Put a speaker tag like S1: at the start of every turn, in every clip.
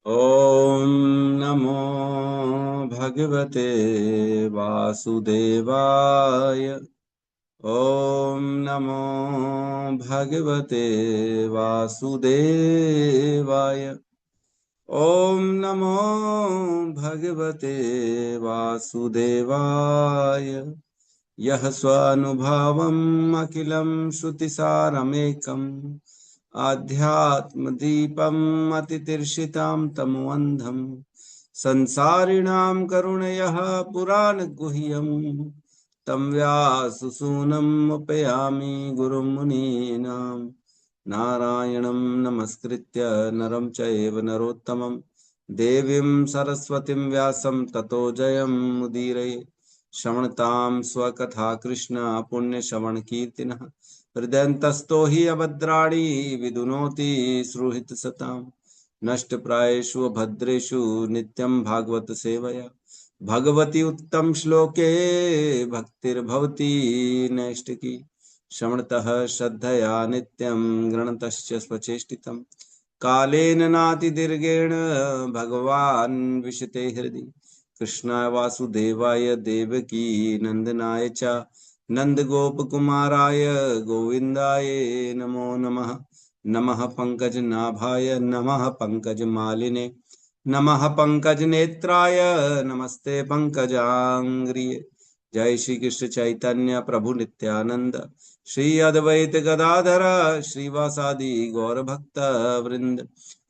S1: ॐ नमो भगवते वासुदेवाय। ॐ नमो भगवते वासुदेवाय। ॐ नमो भगवते वासुदेवाय। यः स्वानुभावम् अखिलं श्रुतिसारमेकम् आध्यात्मदीपम् अतितीर्षितां तमोऽन्धम् संसारिणां करुणयः पुराणगुह्यम् तं व्याससूनम् उपयामि गुरुं मुनीनां। नारायणं नमस्कृत्य नरं चैव नरोत्तमं देवीं सरस्वतीं व्यासं ततो जयमुदीरये। श्रवणतां स्वकथा कृष्ण पुण्यश्रवणकीर्तिनः हृदयन्तस्थो हि अभद्राणि विदुनोति सुहृत्सताम्। नष्टप्रायेषु भद्रेषु नित्यं भागवत सेवया भगवती उत्तम श्लोके भक्तिर्भवति नैष्टिकी। श्रवणतः श्रद्धया नित्यं गृणतश्च स्वचेष्टितम् कालेन नातिदीर्घेण भगवान् विशते हृदि। कृष्णाय वासुदेवाय देवकी नंदनाय च नंदगोपकुमाराय गोविन्दाय नमो नमः। नमः पंकजनाभाय नमः पंकजमालिने नमः पंकजनेत्राय नमस्ते पंकजांग्रिये। जय श्री कृष्ण चैतन्य प्रभु नित्यानंद श्री अद्वैत गदाधर श्रीवासादि गौर भक्त वृंद।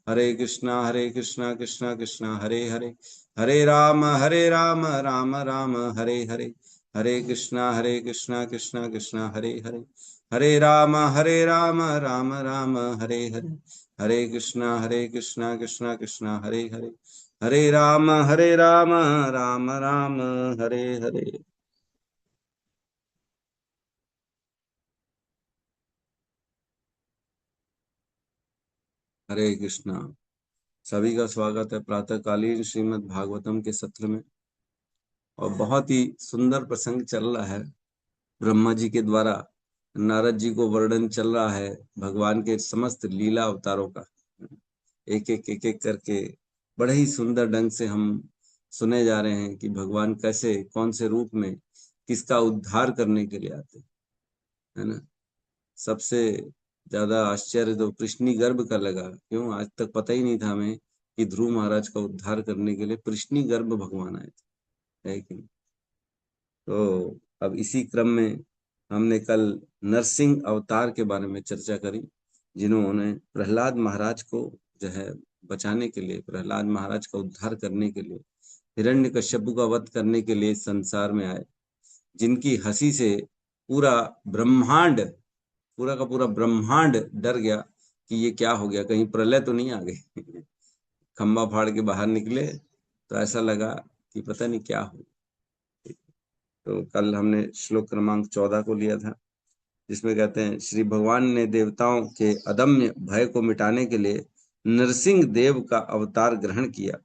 S1: हरे कृष्णा कृष्णा कृष्णा हरे हरे हरे राम राम राम हरे हरे। हरे कृष्णा कृष्णा कृष्णा हरे हरे हरे राम राम राम हरे हरे। हरे कृष्णा कृष्णा कृष्णा हरे हरे हरे राम राम राम हरे हरे। हरे कृष्णा। सभी का स्वागत है प्रातःकालीन श्रीमद् भागवतम के सत्र में। और बहुत ही सुंदर प्रसंग चल रहा है। ब्रह्मा जी के द्वारा नारद जी को वर्णन चल रहा है भगवान के समस्त लीला अवतारों का। एक एक करके बड़े ही सुंदर ढंग से हम सुने जा रहे हैं कि भगवान कैसे कौन से रूप में किसका उद्धार करने के लिए आते हैं, है ना। सबसे ज्यादा आश्चर्य तो कृष्णि गर्भ का लगा। क्यों, आज तक पता ही नहीं था हमें कि ध्रुव महाराज का उद्धार करने के लिए कृष्णि गर्भ भगवान आए थे, है कि नहीं। तो अब इसी क्रम में हमने कल नरसिंह अवतार के बारे में चर्चा करी, जिन्होंने प्रहलाद महाराज को जो है बचाने के लिए, प्रहलाद महाराज का उद्धार करने के लिए, हिरण्यकश्यप का वध करने के लिए संसार में आए, जिनकी हंसी से पूरा ब्रह्मांड, पूरा का पूरा ब्रह्मांड डर गया कि ये क्या हो गया, कहीं प्रलय तो नहीं आ गई। खंबा फाड़ के बाहर निकले तो ऐसा लगा कि पता नहीं क्या हो। तो कल हमने श्लोक क्रमांक 14 को लिया था, जिसमें कहते हैं श्री भगवान ने देवताओं के अदम्य भय को मिटाने के लिए नरसिंह देव का अवतार ग्रहण किया।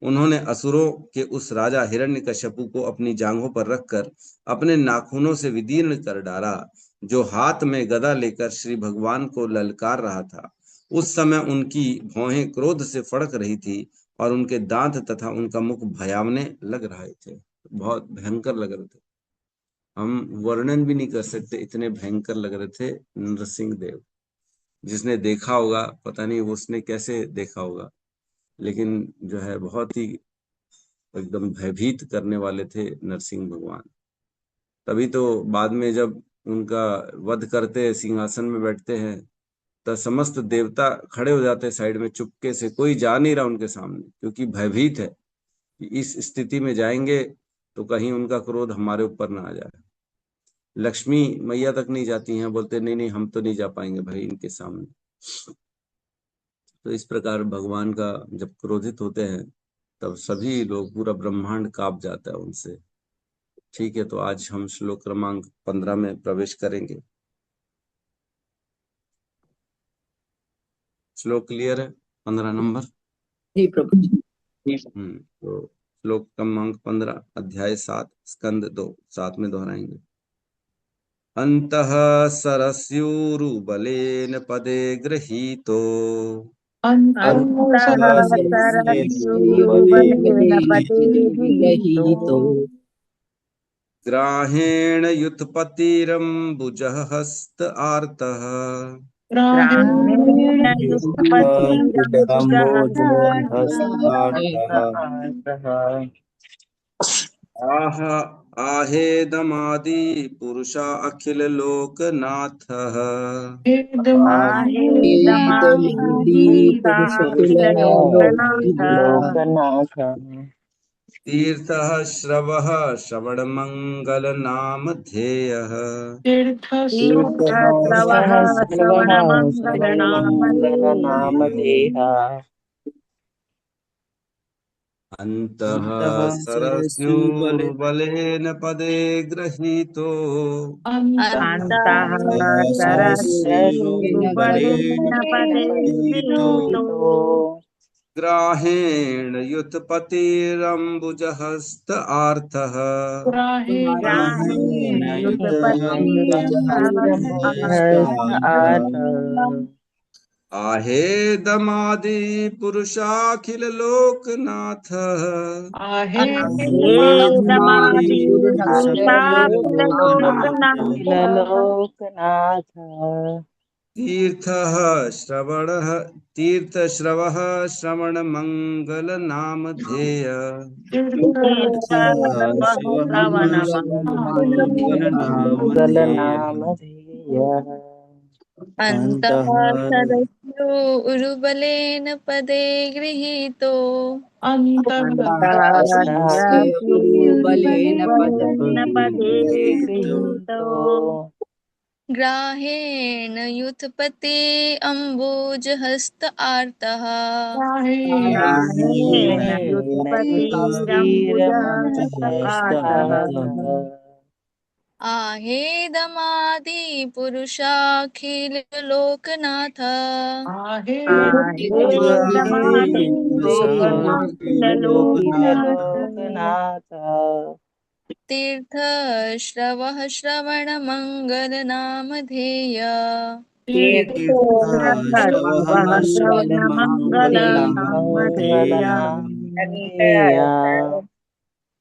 S1: उन्होंने असुरों के उस राजा हिरण्यकश्यपु को अपनी जांघों पर रखकर अपने नाखूनों से विदीर्ण कर डाला, जो हाथ में गदा लेकर श्री भगवान को ललकार रहा था। उस समय उनकी भौहें क्रोध से फड़क रही थी और उनके दांत तथा उनका मुख भयावने लग रहे थे, बहुत भयंकर लग रहे थे। हम वर्णन भी नहीं कर सकते, इतने भयंकर लग रहे थे नरसिंह देव। जिसने देखा होगा पता नहीं वो उसने कैसे देखा होगा, लेकिन जो है बहुत ही एकदम भयभीत करने वाले थे नरसिंह भगवान। तभी तो बाद में जब उनका वध करते हैं, सिंहासन में बैठते हैं, तो समस्त देवता खड़े हो जाते हैं साइड में चुपके से, कोई जा नहीं रहा उनके सामने, क्योंकि भयभीत है कि इस स्थिति में जाएंगे तो कहीं उनका क्रोध हमारे ऊपर ना आ जाए। लक्ष्मी मैया तक नहीं जाती हैं, बोलते नहीं नहीं हम तो नहीं जा पाएंगे भाई इनके सामने। तो इस प्रकार भगवान का जब क्रोधित होते हैं तब सभी लोग, पूरा ब्रह्मांड कांप जाता है उनसे। ठीक है, तो आज हम श्लोक क्रमांक 15 में प्रवेश करेंगे। श्लोक क्लियर है? 15 नंबर।
S2: जी प्रभु जी।
S1: तो श्लोक क्रमांक 15, अध्याय 7, स्कंद 2, साथ में दोहराएंगे। अंतः सरस्यूरुबलेन पदे गृहीतो
S2: अन्तः सरस्योरुबलेन पदेर्गृहीतो
S1: ग्राहेण युथपतिरम्बुजः हस्त आर्तः
S2: ग्रामेण
S3: युतपतिरम्बुजहस्तार्तः
S2: युष्टपतिरम्बुजहस्तार्तः
S1: आह आहेदमादि पुरुषा अखिल लोकनाथः
S2: आहेदमादि पुरुषाखिललोकनाथ
S1: तीर्थः श्रवः श्रवणमङ्गलनामधेयः
S2: तीर्थश्रवः श्रवणमङ्गलनामधेयः
S1: अन्तः
S3: अन्तः
S1: सरस्यूरुबलेन पदे गृहीतो
S2: अन्तः सरस्योरुबलेन पदे गृहीतो
S1: ग्राहेण युथपतिरम्बुजहस्त आर्तः
S2: ग्राहेण
S3: युतपतिरम्बुजहस्तार्तः
S2: युतपतिरम्बुजहस्तार्तः
S1: आहेदमादि पुरुषाखिल लोकनाथः
S2: आहेदमादि
S3: लोकनाथ
S2: पुरुषाखिललोकनाथ
S1: तीर्थः श्रवणः तीर्थश्रवः श्रवणमङ्गलनामधेय
S2: तीर्थश्रवः
S3: श्रवणमङ्गलनामधेयः
S4: अन्तः
S3: अन्तः
S4: सरस्यो उरुबलेन पदे गृहीतो
S2: सरस्योरुबलेन पदे
S3: गृहीतो
S2: गृहीतो
S4: ग्राहेण युथपते अम्बुजहस्त आर्तः
S2: ग्राहेण युतपतिरम्बुजहस्तार्तः
S3: युतपतिरम्बुजहस्तार्तः
S4: आहेदमादिपुरुषाखिललोकनाथ
S2: आहेदमादि पुरुषाखिललोकनाथ
S3: लोकनाथ
S4: तीर्थश्रवः श्रवणमङ्गलनामधेय
S3: तीर्थश्रवः
S2: तीर्थश्रवः श्रवणमङ्गलनामधेया
S3: श्रवणमङ्गलनामधेया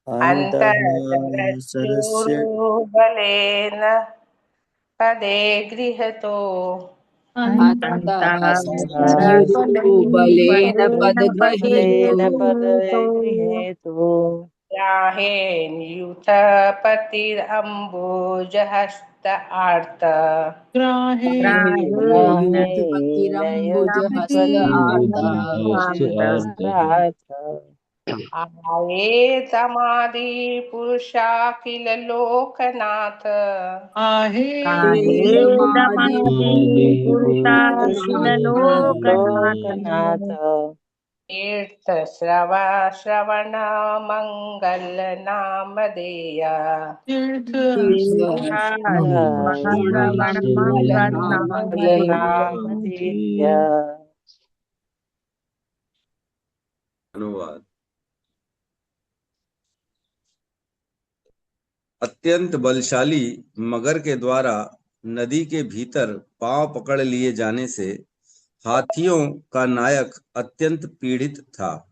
S3: अन्तः सरस्य
S5: अन्तःसरस्योरुबलेन पदे गृहतो
S2: अन्तः
S3: सरस्योरुबलेन
S2: सरस्योरुबलेन पदे
S3: पदे
S2: गृहीतो
S3: गृहीतो
S5: ग्राहेणयुतपतिरम्बुजहस्त आर्त
S2: ग्राहेण
S3: ग्राहेण युतपतिरम्बुजहस्तार्तः
S5: आहेतमादिपुरुषाखिललोकनाथ
S2: आहेदमादि पुरुषाखिललोकनाथ
S3: लोकनाथ
S5: तीर्थश्रवणमङ्गलनामधेय
S2: तीर्थश्रवणमङ्गलनामधेया
S3: श्रवणमङ्गलनामधेय
S1: अनुवाद। अत्यंत बलशाली मगर के द्वारा नदी के भीतर पांव पकड़ लिए जाने से हाथियों का नायक अत्यंत पीड़ित था।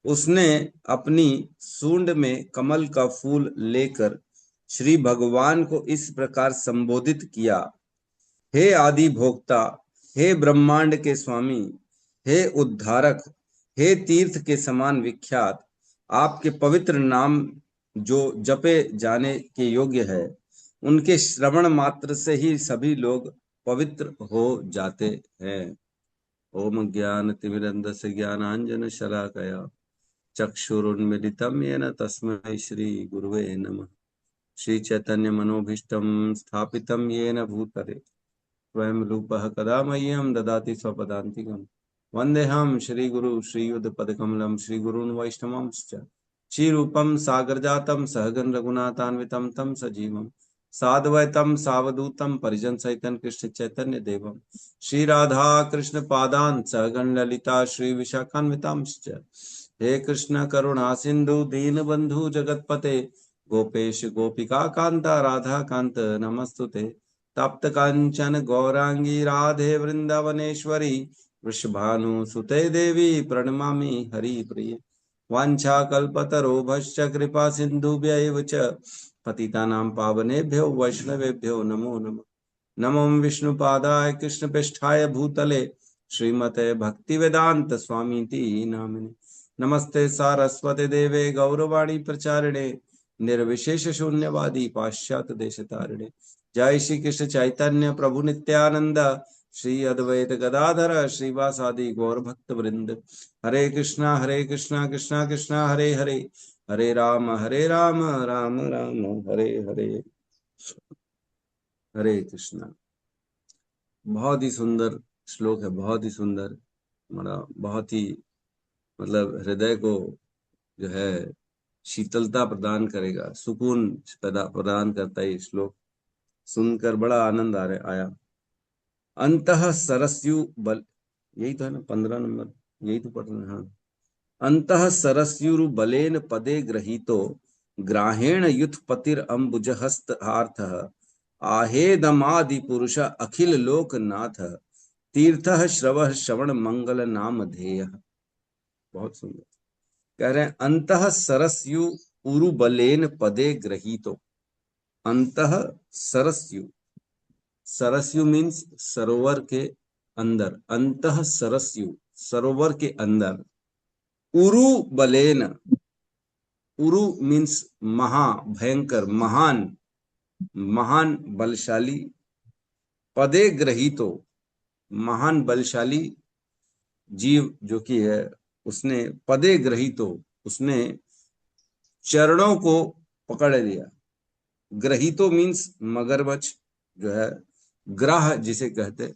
S1: उसने अपनी सूंड में कमल का फूल लेकर श्री भगवान को इस प्रकार संबोधित किया। हे आदि भोक्ता, हे ब्रह्मांड के स्वामी, हे उद्धारक, हे तीर्थ के समान विख्यात, आपके पवित्र नाम जो जपे जाने के योग्य है, उनके श्रवण मात्र से ही सभी लोग पवित्र हो जाते हैं। ओम ज्ञान तिमिरन्धस्य ज्ञानांजन शलाकया चक्षुरुन्मीलितं येन तस्मै श्री गुरुवे नमः। श्री चैतन्य मनोभीष्टं स्थापितं येन भूतले स्वयं रूपः कदा मह्यं ददाति स्वपदान्तिकम्। वन्देऽहं श्रीगुरु श्रीयुतपदकमलं श्रीगुरून् वैष्णवांश्च श्रीरूपं सागरजातं सहगण रघुनाथान्वितं तं सजीवं साद्वैतं सावधूतं परिजन सहितं कृष्ण चैतन्य देवं श्री राधा कृष्ण पादान् सहगण ललिता श्री विशाखान्वितांश्च। हे कृष्ण करुणा सिंधु दीनबंधु जगतपते गोपेश गोपिका कांता राधा कांत नमस्तुते। तप्त कांचन गौरांगी राधे वृंदावनेश्वरी वृषभानु सुते देवी प्रणमामि हरिप्रिये। वाञ्छाकल्पतरुभ्यश्च कृपा सिन्धुभ्यैव च पतितानां पावनेभ्यो वैष्णवेभ्यो नमो नमः। नमो विष्णुपादाय कृष्णपृष्ठाय भूतले श्रीमते भक्तिवेदांत स्वामीति नामिने। नमस्ते सारस्वते देवे गौरवाणी प्रचारिणे निर्विशेष शून्यवादी पाश्चात्य देशतारिणे। जय श्री कृष्ण चैतन्य प्रभु नित्यानंद श्री अद्वैत गदाधर श्रीवासादि गौर भक्त वृंद। हरे कृष्णा कृष्णा कृष्णा हरे हरे, हरे राम राम राम हरे हरे। हरे कृष्णा। बहुत ही सुंदर श्लोक है, बहुत ही सुंदर, बहुत ही मतलब हृदय को जो है शीतलता प्रदान करेगा, सुकून प्रदान करता है। ये श्लोक सुनकर बड़ा आनंद आया। अंतः सरस्यु बल, यही तो है ना 15 नंबर, यही तो पढ़ रहे हैं। हाँ, अंतः सरस्युरु बलेन पदे ग्रहीतो ग्राहेण युथपतिर अंबुजहस्त आर्थः आहेदमादि पुरुष अखिल लोकनाथ तीर्थः श्रवः श्रवण मंगल नाम धेयः। बहुत सुंदर कह रहे हैं, अंतः सरस्यु उरु बलेन पदे ग्रहीतो। अंतः सरस्यु, सरस्यु मीन्स सरोवर के अंदर, अंतः सरस्यु सरोवर के अंदर, उरु बलेन, उरु मीन्स महा भयंकर, महान, महान बलशाली, पदे ग्रहीतो महान बलशाली जीव जो कि है, उसने पदे ग्रहीतो उसने चरणों को पकड़ लिया। ग्रहीतो मीन्स मगरमच्छ जो है, ग्राह जिसे कहते।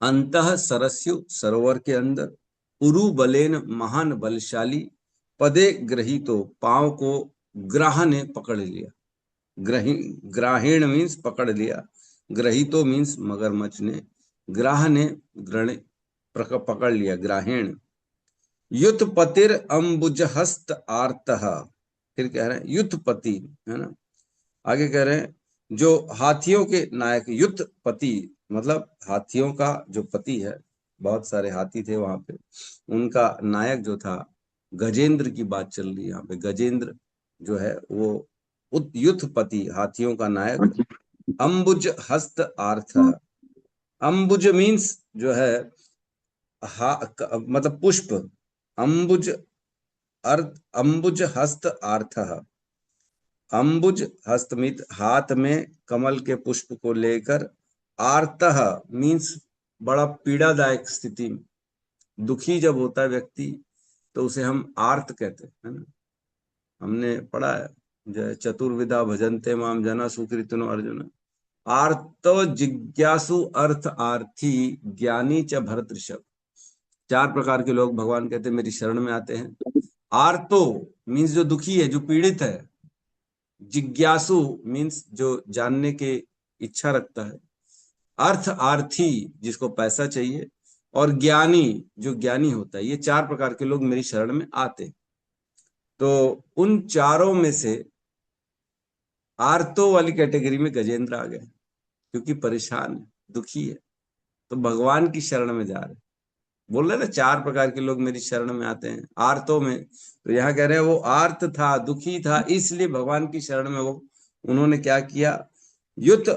S1: अंतः सरस्यु सरोवर के अंदर, उरु बलेन महान बलशाली, पदे ग्रहीतो पांव को ग्राह ने पकड़ लिया। ग्राहीण मीन्स पकड़ लिया, ग्रहीतो मीन्स मगरमच्छ ने, ग्राह ने पकड़ लिया, ग्राहीण। युथपतिर अंबुजहस्त आर्तः, फिर कह रहे हैं युथपति, है ना। आगे कह रहे हैं जो हाथियों के नायक, युथपति मतलब हाथियों का जो पति है, बहुत सारे हाथी थे वहां पे, उनका नायक जो था गजेंद्र की बात चल रही है यहाँ पे। गजेंद्र जो है वो युथपति, हाथियों का नायक। अंबुज हस्त आर्थ, अंबुज मीन्स जो है मतलब पुष्प, अंबुज अर्थ, अंबुज हस्त आर्थ, अंबुज हस्तमित हाथ में कमल के पुष्प को लेकर, आर्तः मीन्स बड़ा पीड़ादायक स्थिति में, दुखी जब होता है व्यक्ति तो उसे हम आर्त कहते हैं ना। हमने पढ़ा है जय चतुर्विधा भजन्ते माम जना सुकृतिनो अर्जुन। आर्तो जिज्ञासु अर्थ आर्थी ज्ञानी च भरतृषभ। 4 प्रकार के लोग भगवान कहते हैं मेरी शरण में आते हैं। आर्तो मीन्स जो दुखी है, जो पीड़ित है। जिज्ञासु मीन्स जो जानने के इच्छा रखता है। अर्थ आर्थी जिसको पैसा चाहिए, और ज्ञानी जो ज्ञानी होता है। ये 4 प्रकार के लोग मेरी शरण में आते। तो उन चारों में से आर्तो वाली कैटेगरी में गजेंद्र आ गए, क्योंकि परेशान है, दुखी है, तो भगवान की शरण में जा रहे। बोल रहे ना 4 प्रकार के लोग मेरी शरण में आते हैं आर्तों में, तो यहाँ कह रहे हैं वो आर्त था, दुखी था, इसलिए भगवान की शरण में वो उन्होंने क्या किया, युत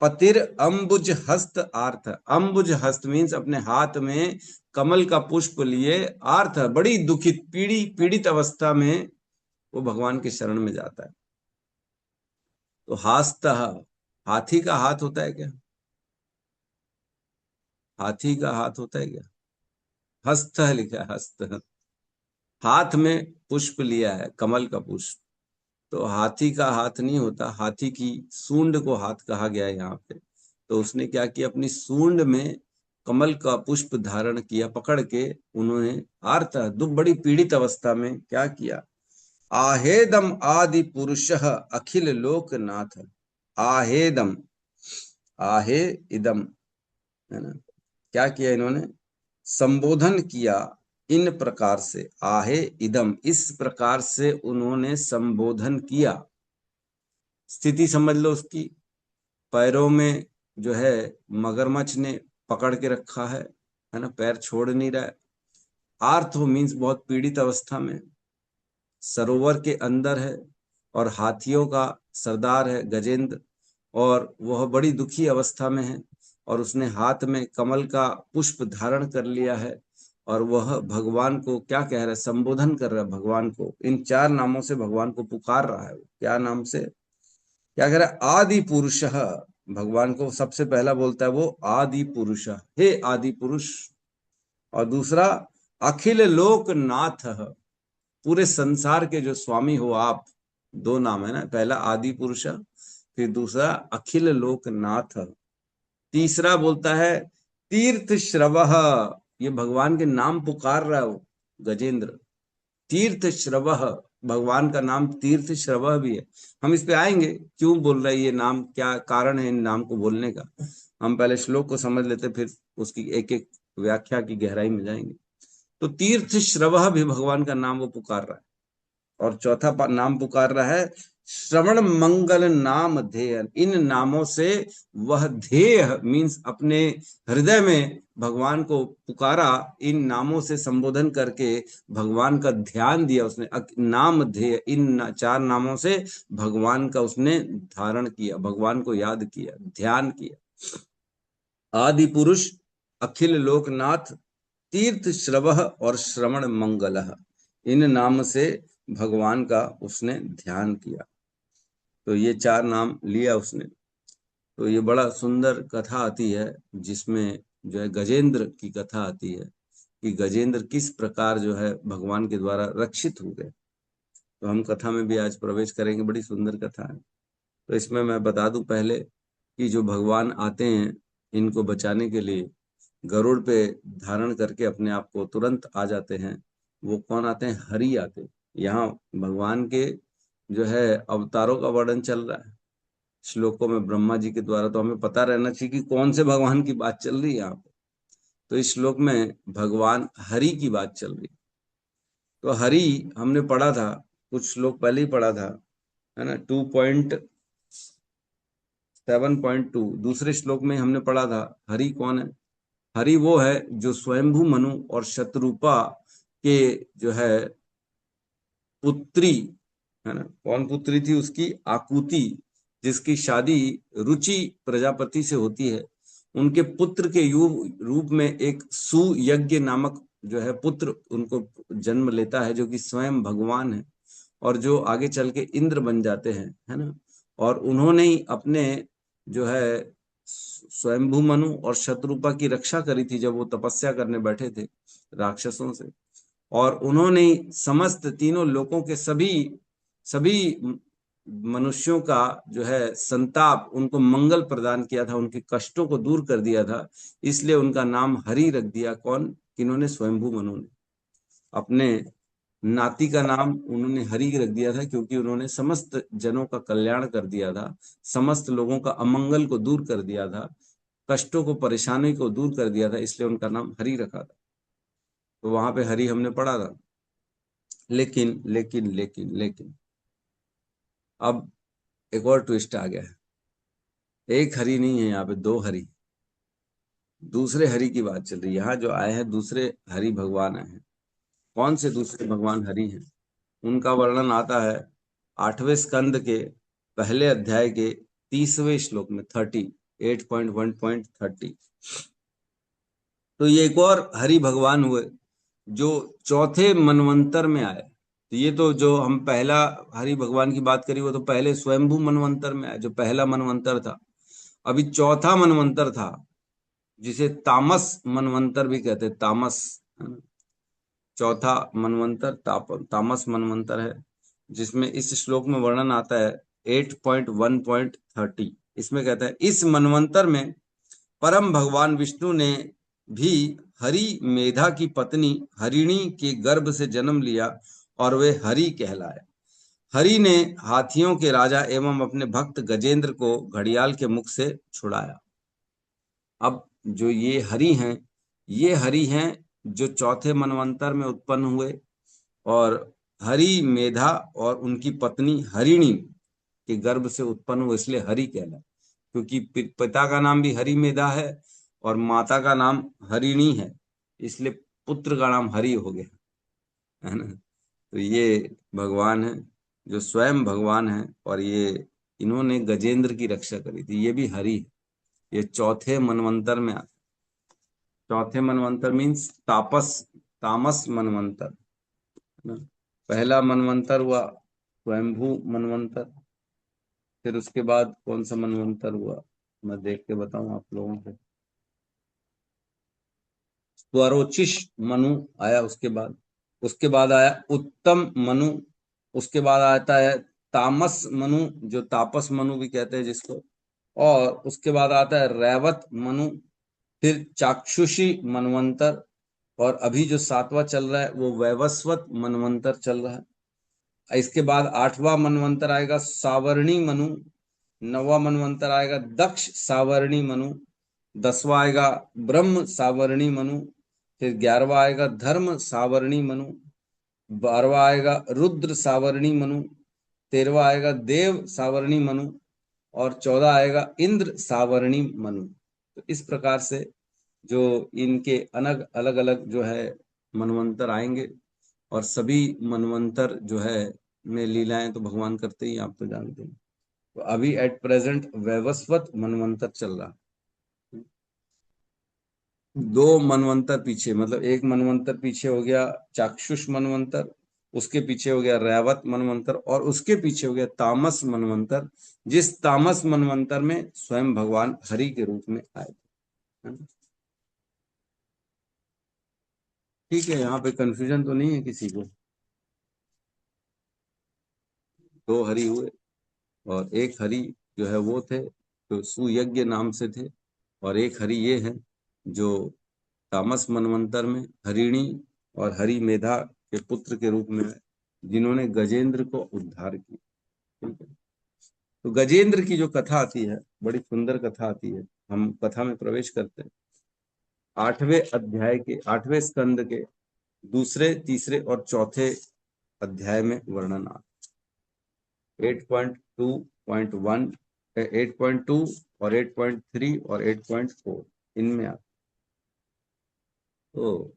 S1: पतिर अंबुज हस्त आर्थ। अंबुज हस्त मीन्स अपने हाथ में कमल का पुष्प लिए, आर्थ बड़ी दुखित पीड़ित अवस्था में वो भगवान के शरण में जाता है। तो हास्त, हाथी का हाथ होता है क्या? हाथी का हाथ होता है क्या? हस्त लिखा है, हस्त, हाथ में पुष्प लिया है, कमल का पुष्प। तो हाथी का हाथ नहीं होता, हाथी की सूंड को हाथ कहा गया है यहाँ पे। तो उसने क्या किया, अपनी सूंड में कमल का पुष्प धारण किया, पकड़ के उन्होंने आर्त दुख बड़ी पीड़ित अवस्था में क्या किया, आहेदम आदि पुरुषः अखिल लोकनाथ। आहेदम, आहे इदम, है ना, क्या किया इन्होंने, संबोधन किया इन प्रकार से, आहे इदम, इस प्रकार से उन्होंने संबोधन किया। स्थिति समझ लो उसकी, पैरों में जो है मगरमच्छ ने पकड़ के रखा है, है ना, पैर छोड़ नहीं रहा है। आर्थ मीन्स बहुत पीड़ित अवस्था में, सरोवर के अंदर है और हाथियों का सरदार है गजेंद्र, और वह बड़ी दुखी अवस्था में है और उसने हाथ में कमल का पुष्प धारण कर लिया है और वह भगवान को क्या कह रहा है, संबोधन कर रहा है भगवान को। इन 4 नामों से भगवान को पुकार रहा है। क्या नाम से, क्या कह रहा है, आदि पुरुष। भगवान को सबसे पहला बोलता है वो आदि पुरुष, हे आदि पुरुष। और दूसरा अखिल लोकनाथ, पूरे संसार के जो स्वामी हो आप। 2 नाम है ना, पहला आदि पुरुष, फिर दूसरा अखिल लोकनाथ। तीसरा बोलता है तीर्थ श्रवः, ये भगवान के नाम पुकार रहा है वो गजेंद्र। तीर्थ श्रवः, भगवान का नाम तीर्थ श्रवः भी है। हम इस पे आएंगे, क्यों बोल रहा है ये नाम, क्या कारण है इन नाम को बोलने का। हम पहले श्लोक को समझ लेते, फिर उसकी एक एक व्याख्या की गहराई में जाएंगे। तो तीर्थ श्रवः भी भगवान का नाम वो पुकार रहा है। और चौथा नाम पुकार रहा है श्रवण मंगल नाम ध्येय। इन नामों से वह ध्येय मीन्स अपने हृदय में भगवान को पुकारा, इन नामों से संबोधन करके भगवान का ध्यान दिया उसने। नाम ध्येय, इन 4 नामों से भगवान का उसने धारण किया, भगवान को याद किया, ध्यान किया। आदि पुरुष, अखिल लोकनाथ, तीर्थ श्रवः और श्रवण मंगलः, इन नाम से भगवान का उसने ध्यान किया। तो ये 4 नाम लिया उसने। तो ये बड़ा सुंदर कथा आती है जिसमें जो है गजेंद्र की कथा आती है कि गजेंद्र किस प्रकार जो है भगवान के द्वारा रक्षित हो गए। तो हम कथा में भी आज प्रवेश करेंगे, बड़ी सुंदर कथा है। तो इसमें मैं बता दूं पहले कि जो भगवान आते हैं इनको बचाने के लिए, गरुड़ पे धारण करके अपने आप को तुरंत आ जाते हैं। वो कौन आते हैं, हरि आते हैं। यहाँ भगवान के जो है अवतारों का वर्णन चल रहा है श्लोकों में ब्रह्मा जी के द्वारा। तो हमें पता रहना चाहिए कि कौन से भगवान की बात चल रही है यहाँ पे। तो इस श्लोक में भगवान हरि की बात चल रही है। तो हरि हमने पढ़ा था, कुछ श्लोक पहले ही पढ़ा था, है ना, 2.7.2 दूसरे श्लोक में हमने पढ़ा था हरि कौन है। हरि वो है जो स्वयंभू मनु और शतरूपा के जो है पुत्री, है ना, कौन पुत्री थी उसकी, आकुति, जिसकी शादी रुचि प्रजापति से होती है। उनके पुत्र के रूप में एक सुयज्ञ नामक जो है पुत्र उनको जन्म लेता है, जो कि स्वयं भगवान है और जो आगे चल के इंद्र बन जाते हैं, है ना। और उन्होंने ही अपने जो है स्वयंभू मनु और शतरूपा की रक्षा करी थी जब वो तपस्या करने बैठे थे राक्षसों से। और उन्होंने समस्त तीनों लोकों के सभी मनुष्यों का जो है संताप, उनको मंगल प्रदान किया था, उनके कष्टों को दूर कर दिया था। इसलिए उनका नाम हरि रख दिया। कौन, किन्होंने, स्वयंभू मनु ने। अपने नाती का नाम उन्होंने हरि रख दिया था क्योंकि उन्होंने समस्त जनों का कल्याण कर दिया था, समस्त लोगों का अमंगल को दूर कर दिया था, कष्टों को, परेशानी को दूर कर दिया था, इसलिए उनका नाम हरि रखा था। तो वहां पे हरि हमने पढ़ा था। लेकिन लेकिन लेकिन लेकिन अब एक और ट्विस्ट आ गया है। एक हरि नहीं है यहाँ पे, 2 हरि, दूसरे हरि की बात चल रही है। यहाँ जो आए हैं दूसरे हरि भगवान आए हैं। कौन से दूसरे भगवान हरि हैं, उनका वर्णन आता है 8वें स्कंद के पहले अध्याय के 30वें श्लोक में, 38.1.30। तो ये एक और हरि भगवान हुए जो चौथे मनवंतर में आए। तो ये तो जो हम पहला हरि भगवान की बात करी वो तो पहले स्वयंभू मनवंतर में आए, जो पहला मनवंतर था। अभी चौथा मनवंतर था जिसे तामस मनवंतर भी कहते हैं, तामस, है ना। चौथा मनवंतर तामस मनवंतर है, जिसमें इस श्लोक में वर्णन आता है 8.1.30। इसमें कहता है इस मनवंतर में परम भगवान विष्णु ने भी हरि मेधा की पत्नी हरिणी के गर्भ से जन्म लिया और वे हरि कहलाए। हरि ने हाथियों के राजा एवं अपने भक्त गजेंद्र को घड़ियाल के मुख से छुड़ाया। अब जो ये हरि हैं, ये हरि हैं जो चौथे मनवंतर में उत्पन्न हुए और हरि मेधा और उनकी पत्नी हरिणी के गर्भ से उत्पन्न हुए, इसलिए हरि कहलाए। क्योंकि पिता का नाम भी हरि मेधा है और माता का नाम हरिणी है, इसलिए पुत्र का नाम हरि हो गया, है ना। तो ये भगवान है जो स्वयं भगवान है, और ये इन्होंने गजेंद्र की रक्षा करी थी, ये भी हरि है। ये चौथे मनवंतर में आता। चौथे मनवंतर मीन्स तामस मनवंतर, है ना। पहला मनवंतर हुआ स्वयंभू मनवंतर, फिर उसके बाद कौन सा मनवंतर हुआ मैं देख के बताऊं आप लोगों को। स्वरोचिष मनु आया, उसके बाद आया उत्तम मनु, उसके बाद आता है तामस मनु, जो तापस मनु भी कहते हैं जिसको, और उसके बाद आता है रैवत मनु, फिर चाक्षुषी मनवंतर, और अभी जो 7वां चल रहा है वो वैवस्वत मनवंतर चल रहा है। इसके बाद 8वां मनवंतर आएगा सावर्णी मनु, 9वां मनवंतर आएगा दक्ष सावर्णी मनु, 10वां आएगा ब्रह्म सावर्णी मनु, फिर 11वां आएगा धर्म सावर्णी मनु, 12वां आएगा रुद्र सावर्णी मनु, 13वां आएगा देव सावर्णी मनु, और 14 आएगा इंद्र सावर्णी मनु। तो इस प्रकार से जो इनके अलग अलग जो है मनवंतर आएंगे, और सभी मनवंतर जो है में लीलाएं तो भगवान करते ही, आप तो जानते हैं। तो अभी एट प्रेजेंट वैवस्वत मनवंतर चल रहा, 2 मनवंतर पीछे, मतलब एक मनवंतर पीछे हो गया चाक्षुष मनवंतर, उसके पीछे हो गया रैवत मनवंतर, और उसके पीछे हो गया तामस मनवंतर, जिस तामस मनवंतर में स्वयं भगवान हरि के रूप में आए थे। ठीक है, यहाँ पे कंफ्यूजन तो नहीं है किसी को। 2 हरि हुए, और एक हरि जो है वो थे जो सुयज्ञ नाम से थे, और एक हरि ये है जो तामस मनवंतर में हरिणी और हरि मेधा के पुत्र के रूप में है, जिन्होंने गजेंद्र को उद्धार किया। ठीक है, तो गजेंद्र की जो कथा आती है बड़ी सुंदर कथा आती है। हम कथा में प्रवेश करते हैं। 8वें अध्याय के 8वें स्कंद के दूसरे, तीसरे और चौथे अध्याय में वर्णन आता 8.2.1, 8.2 और 8.3 और 8.4 इनमें आता। तो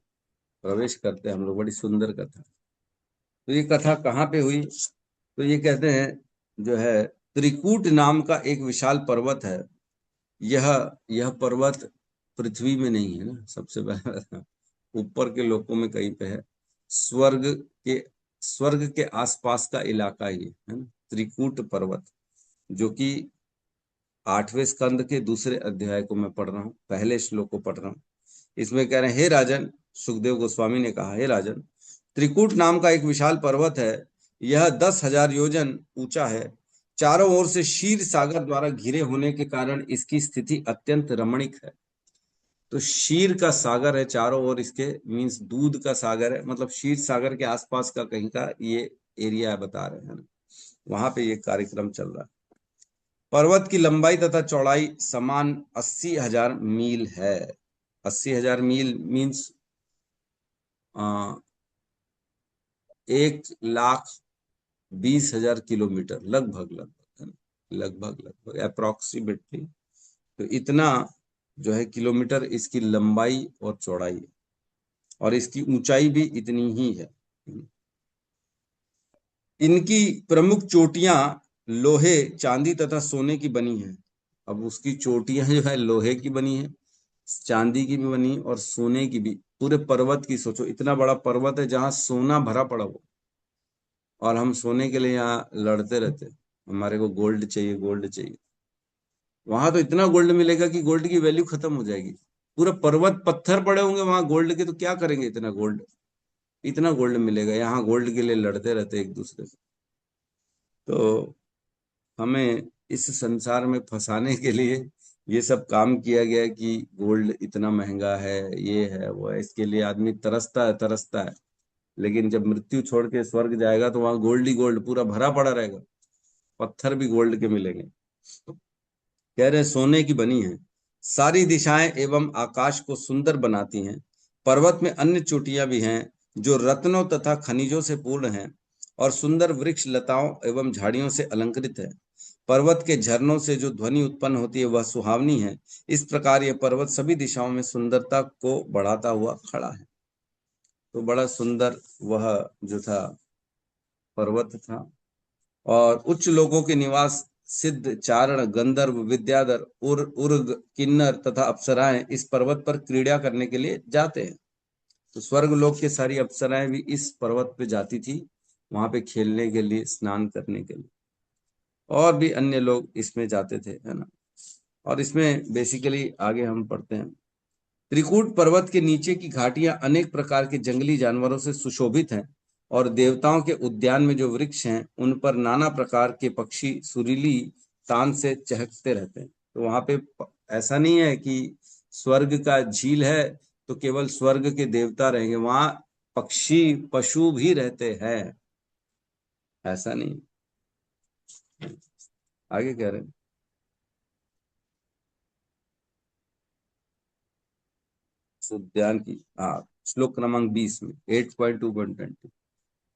S1: प्रवेश करते हैं हम लोग। बड़ी सुंदर कथा। तो ये कथा कहाँ पे हुई? तो ये कहते हैं जो है त्रिकूट नाम का एक विशाल पर्वत है। यह पर्वत पृथ्वी में नहीं है ना, सबसे पहले ऊपर के लोकों में कहीं पे है। स्वर्ग के आसपास का इलाका ये है ना, त्रिकूट पर्वत, जो कि 8वें स्कंद के दूसरे अध्याय को मैं पढ़ रहा हूँ, पहले श्लोक को पढ़ रहा हूँ। इसमें कह रहे हैं, हे राजन, सुखदेव गोस्वामी ने कहा, हे राजन, त्रिकूट नाम का एक विशाल पर्वत है। यह 10,000 योजन ऊंचा है। चारों ओर से क्षीर सागर द्वारा घिरे होने के कारण इसकी स्थिति अत्यंत रमणीक है। तो क्षीर का सागर है चारों ओर इसके, मीन्स दूध का सागर है, मतलब क्षीर सागर के आसपास का कहीं का ये एरिया बता रहे हैं, वहां पे ये कार्यक्रम चल रहा है। पर्वत की लंबाई तथा चौड़ाई समान 80,000 मील है। 80,000 मील मीन्स 1,20,000 किलोमीटर, लगभग अप्रोक्सीमेटली। तो इतना जो है किलोमीटर इसकी लंबाई और चौड़ाई है, और इसकी ऊंचाई भी इतनी ही है। इनकी प्रमुख चोटियां लोहे, चांदी तथा सोने की बनी हैं। अब उसकी चोटियां जो है लोहे की बनी है, चांदी की भी बनी और सोने की भी। पूरे पर्वत की सोचो, इतना बड़ा पर्वत है जहां सोना भरा पड़ा हो, और हम सोने के लिए यहाँ लड़ते रहते, हमारे को गोल्ड चाहिए, गोल्ड चाहिए। वहां तो इतना गोल्ड मिलेगा कि गोल्ड की वैल्यू खत्म हो जाएगी। पूरा पर्वत पत्थर पड़े होंगे वहां गोल्ड के, तो क्या करेंगे इतना गोल्ड? इतना गोल्ड मिलेगा, यहाँ गोल्ड के लिए लड़ते रहते एक दूसरे से। तो हमें इस संसार में फंसाने के लिए ये सब काम किया गया है कि गोल्ड इतना महंगा है, ये है वो है, इसके लिए आदमी तरसता है। लेकिन जब मृत्यु छोड़ के स्वर्ग जाएगा तो वहां गोल्ड ही गोल्ड पूरा भरा पड़ा रहेगा, पत्थर भी गोल्ड के मिलेंगे। कह रहे सोने की बनी है, सारी दिशाएं एवं आकाश को सुंदर बनाती हैं। पर्वत में अन्य चोटियां भी हैं जो रत्नों तथा खनिजों से पूर्ण हैं और सुंदर वृक्ष लताओं एवं झाड़ियों से अलंकृत है। पर्वत के झरनों से जो ध्वनि उत्पन्न होती है वह सुहावनी है। इस प्रकार यह पर्वत सभी दिशाओं में सुंदरता को बढ़ाता हुआ खड़ा है। तो बड़ा सुंदर वह जो था पर्वत था, और उच्च लोगों के निवास सिद्ध, चारण, गंधर्व, विद्याधर, उर्ग, किन्नर तथा अप्सराएं इस पर्वत पर क्रीड़ा करने के लिए जाते हैं। तो स्वर्ग लोक के सारी अप्सराएं भी इस पर्वत पे जाती थी, वहां पे खेलने के लिए, स्नान करने के लिए, और भी अन्य लोग इसमें जाते थे, है ना। और इसमें बेसिकली आगे हम पढ़ते हैं, त्रिकूट पर्वत के नीचे की घाटियां अनेक प्रकार के जंगली जानवरों से सुशोभित हैं, और देवताओं के उद्यान में जो वृक्ष हैं उन पर नाना प्रकार के पक्षी सुरीली तान से चहकते रहते हैं। तो वहां पे ऐसा नहीं है कि स्वर्ग का झील है तो केवल स्वर्ग के देवता रहेंगे, वहां पक्षी पशु भी रहते हैं, ऐसा नहीं। आगे कह रहे हैं, उद्यान की श्लोक क्रमांक 20 में 8.2.20।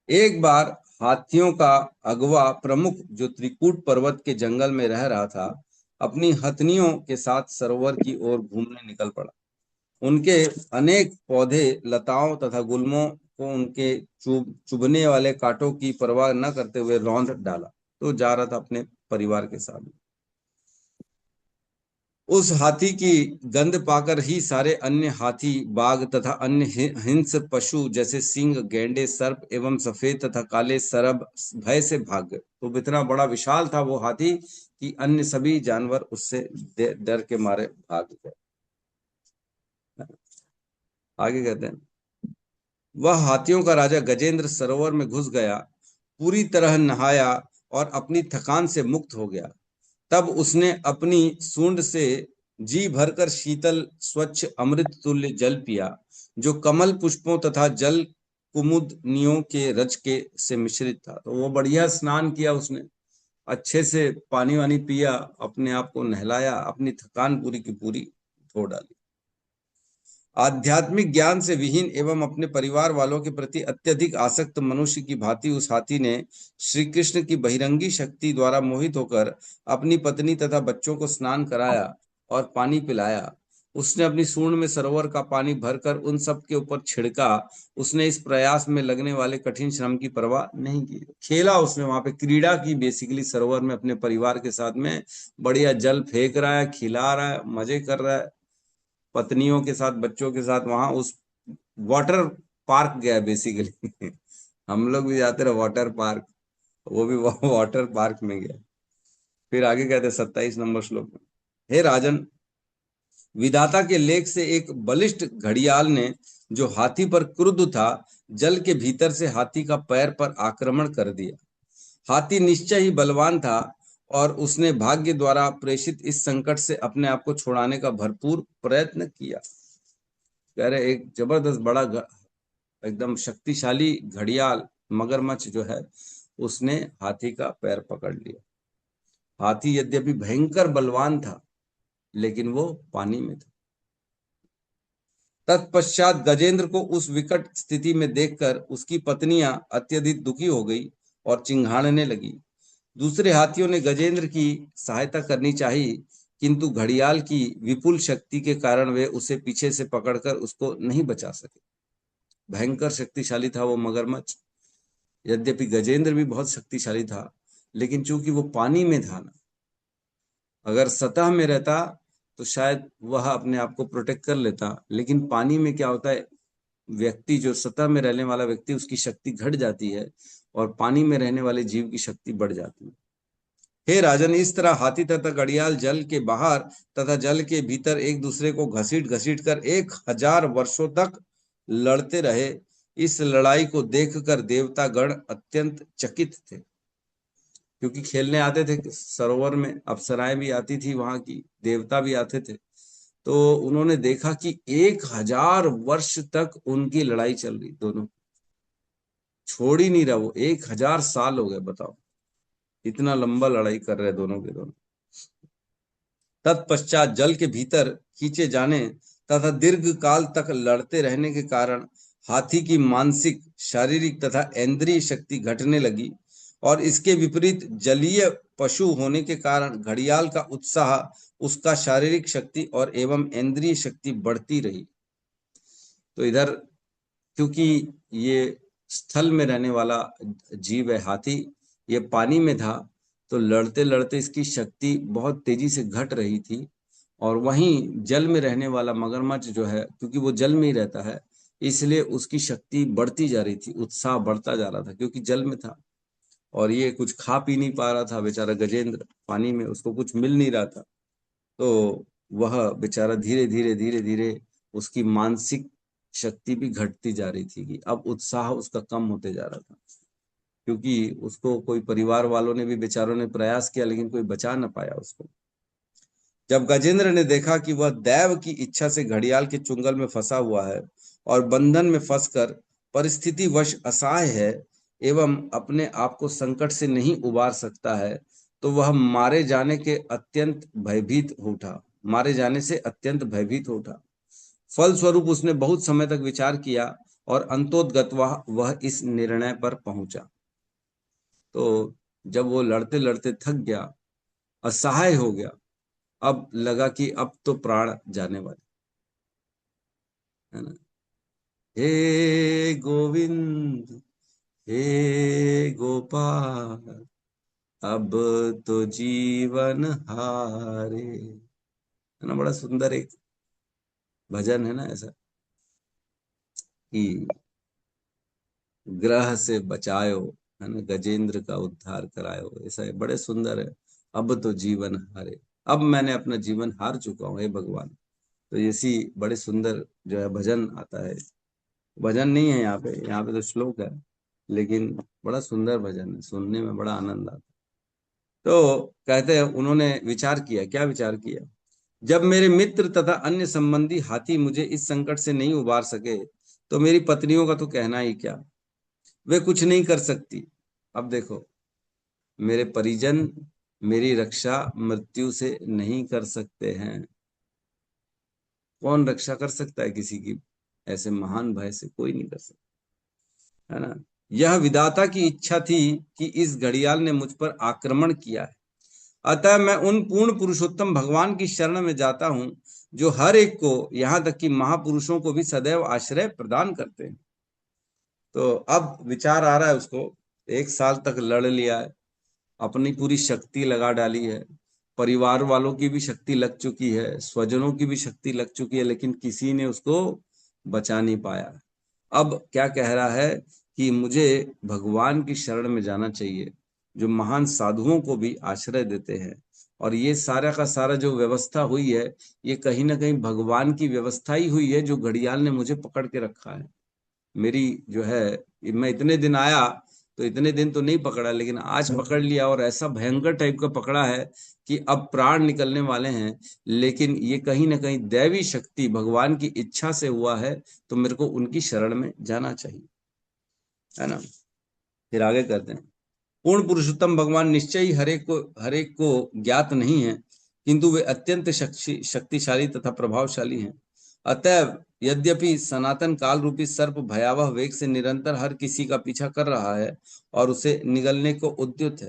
S1: एक बार हाथियों का अगवा प्रमुख जो त्रिकूट पर्वत के जंगल में रह रहा था, अपनी हथनियों के साथ सरोवर की ओर घूमने निकल पड़ा। उनके अनेक पौधे, लताओं तथा गुल्मों को उनके चुभने वाले कांटों की परवाह न करते हुए रौंद डाला। तो जा रहा था अपने परिवार के साथ। उस हाथी की गंध पाकर ही सारे अन्य हाथी, बाघ तथा अन्य हिंस पशु जैसे सिंह, गेंडे, सर्प एवं सफेद तथा काले सरब भय से भाग गए। तो इतना बड़ा विशाल था वो हाथी कि अन्य सभी जानवर उससे डर के मारे भाग गए। आगे कहते हैं, वह हाथियों का राजा गजेंद्र सरोवर में घुस गया, पूरी तरह नहाया और अपनी थकान से मुक्त हो गया। तब उसने अपनी सूंड से जी भरकर शीतल स्वच्छ अमृत तुल्य जल पिया, जो कमल पुष्पों तथा जल कुमुदनियों के रज के से मिश्रित था। तो वो बढ़िया स्नान किया उसने, अच्छे से पानी वानी पिया, अपने आप को नहलाया, अपनी थकान पूरी की पूरी धो डाली। आध्यात्मिक ज्ञान से विहीन एवं अपने परिवार वालों के प्रति अत्यधिक आसक्त मनुष्य की भांति उस हाथी ने श्री कृष्ण की बहिरंगी शक्ति द्वारा मोहित होकर अपनी पत्नी तथा बच्चों को स्नान कराया और पानी पिलाया। उसने अपनी सूंड में सरोवर का पानी भरकर उन सब के ऊपर छिड़का। उसने इस प्रयास में लगने वाले कठिन श्रम की परवाह नहीं की, खेला उसने, वहां पे क्रीड़ा की बेसिकली सरोवर में अपने परिवार के साथ में। बढ़िया जल फेंक रहा है, खिला रहा है, मजे कर रहा है पत्नियों के साथ, बच्चों के साथ। वहां उस वाटर पार्क गया बेसिकली हम लोग भी जाते रहे वाटर पार्क, वो भी वाटर पार्क में गया। फिर आगे कहते 27 नंबर श्लोक में, हे राजन, विधाता के लेख से एक बलिष्ठ घड़ियाल ने, जो हाथी पर क्रुद्ध था, जल के भीतर से हाथी का पैर पर आक्रमण कर दिया। हाथी निश्चय ही बलवान था और उसने भाग्य द्वारा प्रेषित इस संकट से अपने आप को छुड़ाने का भरपूर प्रयत्न किया। कह रहे एक जबरदस्त बड़ा एकदम शक्तिशाली घड़ियाल मगरमच्छ जो है, उसने हाथी का पैर पकड़ लिया। हाथी यद्यपि भयंकर बलवान था, लेकिन वो पानी में था। तत्पश्चात गजेंद्र को उस विकट स्थिति में देखकर उसकी पत्नियां अत्यधिक दुखी हो गई और चिंघाड़ने लगी। दूसरे हाथियों ने गजेंद्र की सहायता करनी चाहिए, किंतु घड़ियाल की विपुल शक्ति के कारण वे उसे पीछे से पकड़कर उसको नहीं बचा सके। भयंकर शक्तिशाली था वो मगरमच्छ। यद्यपि गजेंद्र भी बहुत शक्तिशाली था, लेकिन चूंकि वो पानी में था ना, अगर सतह में रहता तो शायद वह अपने आप को प्रोटेक्ट कर लेता, लेकिन पानी में क्या होता है, व्यक्ति जो सतह में रहने वाला व्यक्ति, उसकी शक्ति घट जाती है और पानी में रहने वाले जीव की शक्ति बढ़ जाती है। हे राजन, इस तरह हाथी तथा घड़ियाल जल के बाहर तथा जल के भीतर एक दूसरे को घसीट घसीट कर 1000 वर्षों तक लड़ते रहे। इस लड़ाई को देखकर देवता गण अत्यंत चकित थे, क्योंकि खेलने आते थे सरोवर में, अप्सराएं भी आती थी, वहां की देवता भी आते थे। तो उन्होंने देखा कि 1000 वर्ष तक उनकी लड़ाई चल रही, दोनों छोड़ ही नहीं रहा वो। 1000 साल हो गए, बताओ, इतना लंबा लड़ाई कर रहे दोनों के दोनों। तत्पश्चात जल के भीतर खींचे जाने तथा दीर्घ काल तक लड़ते रहने के कारण हाथी की मानसिक, शारीरिक तथा इंद्रिय शक्ति घटने लगी, और इसके विपरीत जलीय पशु होने के कारण घड़ियाल का उत्साह, उसका शारीरिक शक्ति और एवं इंद्रिय शक्ति बढ़ती रही। तो इधर क्योंकि ये स्थल में रहने वाला जीव है हाथी, ये पानी में था, तो लड़ते लड़ते इसकी शक्ति बहुत तेजी से घट रही थी। और वहीं जल में रहने वाला मगरमच्छ जो है, क्योंकि वो जल में ही रहता है, इसलिए उसकी शक्ति बढ़ती जा रही थी, उत्साह बढ़ता जा रहा था, क्योंकि जल में था और ये कुछ खा पी नहीं पा रहा था बेचारा गजेंद्र, पानी में उसको कुछ मिल नहीं रहा था। तो वह बेचारा धीरे धीरे धीरे धीरे उसकी मानसिक शक्ति भी घटती जा रही थी कि अब उत्साह उसका कम होते जा रहा था, क्योंकि उसको कोई परिवार वालों ने भी बेचारों ने प्रयास किया, लेकिन कोई बचा ना पाया उसको। जब गजेंद्र ने देखा कि वह दैव की इच्छा से घड़ियाल के चुंगल में फंसा हुआ है और बंधन में फंसकर परिस्थिति वश असहाय है एवं अपने आप को संकट से नहीं उबार सकता है, तो वह मारे जाने से अत्यंत भयभीत हो उठा। फलस्वरूप उसने बहुत समय तक विचार किया और अंतोदगत वह इस निर्णय पर पहुंचा। तो जब वो लड़ते लड़ते थक गया, असहाय हो गया, अब लगा कि अब तो प्राण जाने वाले, है ना। हे गोविंद, हे गोपाल, अब तो जीवन हारे, है ना। बड़ा सुंदर एक भजन है ना ऐसा कि ग्रह से बचायो, है ना, गजेंद्र का उद्धार करायो, ऐसा है, बड़े सुंदर है। अब तो जीवन हारे, अब मैंने अपना जीवन हार चुका हूँ हे भगवान। तो ऐसी बड़े सुंदर जो है भजन आता है। भजन नहीं है यहाँ पे तो श्लोक है, लेकिन बड़ा सुंदर भजन है, सुनने में बड़ा आनंद आता है। तो कहते हैं उन्होंने विचार किया, क्या विचार किया, जब मेरे मित्र तथा अन्य संबंधी हाथी मुझे इस संकट से नहीं उबार सके, तो मेरी पत्नियों का तो कहना ही क्या, वे कुछ नहीं कर सकती। अब देखो, मेरे परिजन मेरी रक्षा मृत्यु से नहीं कर सकते हैं। कौन रक्षा कर सकता है किसी की, ऐसे महान भय से कोई नहीं कर सकता, है ना। यह विधाता की इच्छा थी कि इस घड़ियाल ने मुझ पर आक्रमण किया है, अतः मैं उन पूर्ण पुरुषोत्तम भगवान की शरण में जाता हूं, जो हर एक को, यहां तक कि महापुरुषों को भी सदैव आश्रय प्रदान करते हैं। तो अब विचार आ रहा है उसको, 1 साल तक लड़ लिया है, अपनी पूरी शक्ति लगा डाली है, परिवार वालों की भी शक्ति लग चुकी है, स्वजनों की भी शक्ति लग चुकी है, लेकिन किसी ने उसको बचा नहीं पाया। अब क्या कह रहा है कि मुझे भगवान की शरण में जाना चाहिए, जो महान साधुओं को भी आश्रय देते हैं। और ये सारा का सारा जो व्यवस्था हुई है, ये कहीं ना कहीं भगवान की व्यवस्था ही हुई है, जो घड़ियाल ने मुझे पकड़ के रखा है। मेरी जो है, मैं इतने दिन आया तो इतने दिन तो नहीं पकड़ा, लेकिन आज पकड़ लिया, और ऐसा भयंकर टाइप का पकड़ा है कि अब प्राण निकलने वाले हैं। लेकिन ये कहीं ना कहीं दैवी शक्ति भगवान की इच्छा से हुआ है, तो मेरे को उनकी शरण में जाना चाहिए, है ना। फिर आगे करते हैं, पूर्ण पुरुषोत्तम भगवान निश्चय ही हरेक को ज्ञात नहीं है, किंतु वे अत्यंत शक्तिशाली तथा प्रभावशाली हैं। अतएव यद्यपि सनातन काल रूपी सर्प भयावह वेग से निरंतर हर किसी का पीछा कर रहा है और उसे निगलने को उद्युत है,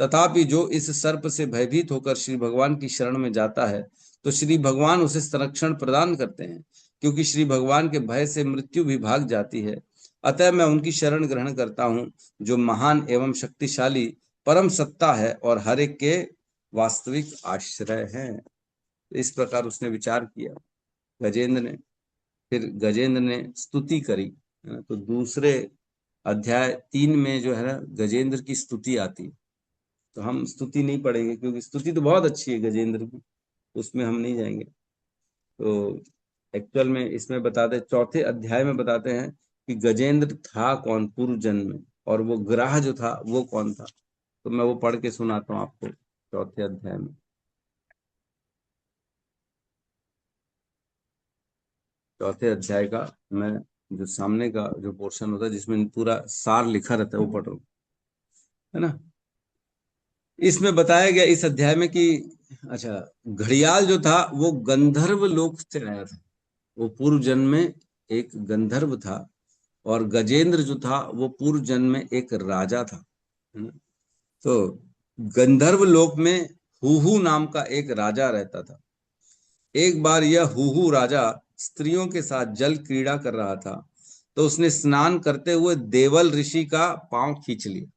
S1: तथापि जो इस सर्प से भयभीत होकर श्री भगवान की शरण में जाता है, तो श्री भगवान उसे संरक्षण प्रदान करते हैं, क्योंकि श्री भगवान के भय से मृत्यु भी भाग जाती है। अतः मैं उनकी शरण ग्रहण करता हूँ, जो महान एवं शक्तिशाली परम सत्ता है और हर एक के वास्तविक आश्रय है। इस प्रकार उसने विचार किया गजेंद्र ने। फिर गजेंद्र ने स्तुति करी, है ना। तो दूसरे अध्याय 3 में जो है ना गजेंद्र की स्तुति आती, तो हम स्तुति नहीं पढ़ेंगे, क्योंकि स्तुति तो बहुत अच्छी है गजेंद्र की, उसमें हम नहीं जाएंगे। तो एक्चुअल में इसमें बताते, चौथे अध्याय में बताते हैं कि गजेंद्र था कौन पूर्व जन्म में, और वो ग्राह जो था वो कौन था। तो मैं वो पढ़ के सुनाता हूँ आपको, चौथे अध्याय में। चौथे अध्याय का मैं जो सामने का जो पोर्शन होता है, जिसमें पूरा सार लिखा रहता है, वो पढ़ रहा हूँ, है ना। इसमें बताया गया इस अध्याय में कि अच्छा, घड़ियाल जो था वो गंधर्व लोक से आया था, वो पूर्व जन्म में एक गंधर्व था, और गजेंद्र जो था वो पूर्व जन्म में एक राजा था, है ना। तो गंधर्व लोक में हुहु नाम का एक राजा रहता था। एक बार यह हुहु राजा स्त्रियों के साथ जल क्रीड़ा कर रहा था, तो उसने स्नान करते हुए देवल ऋषि का पांव खींच लिया।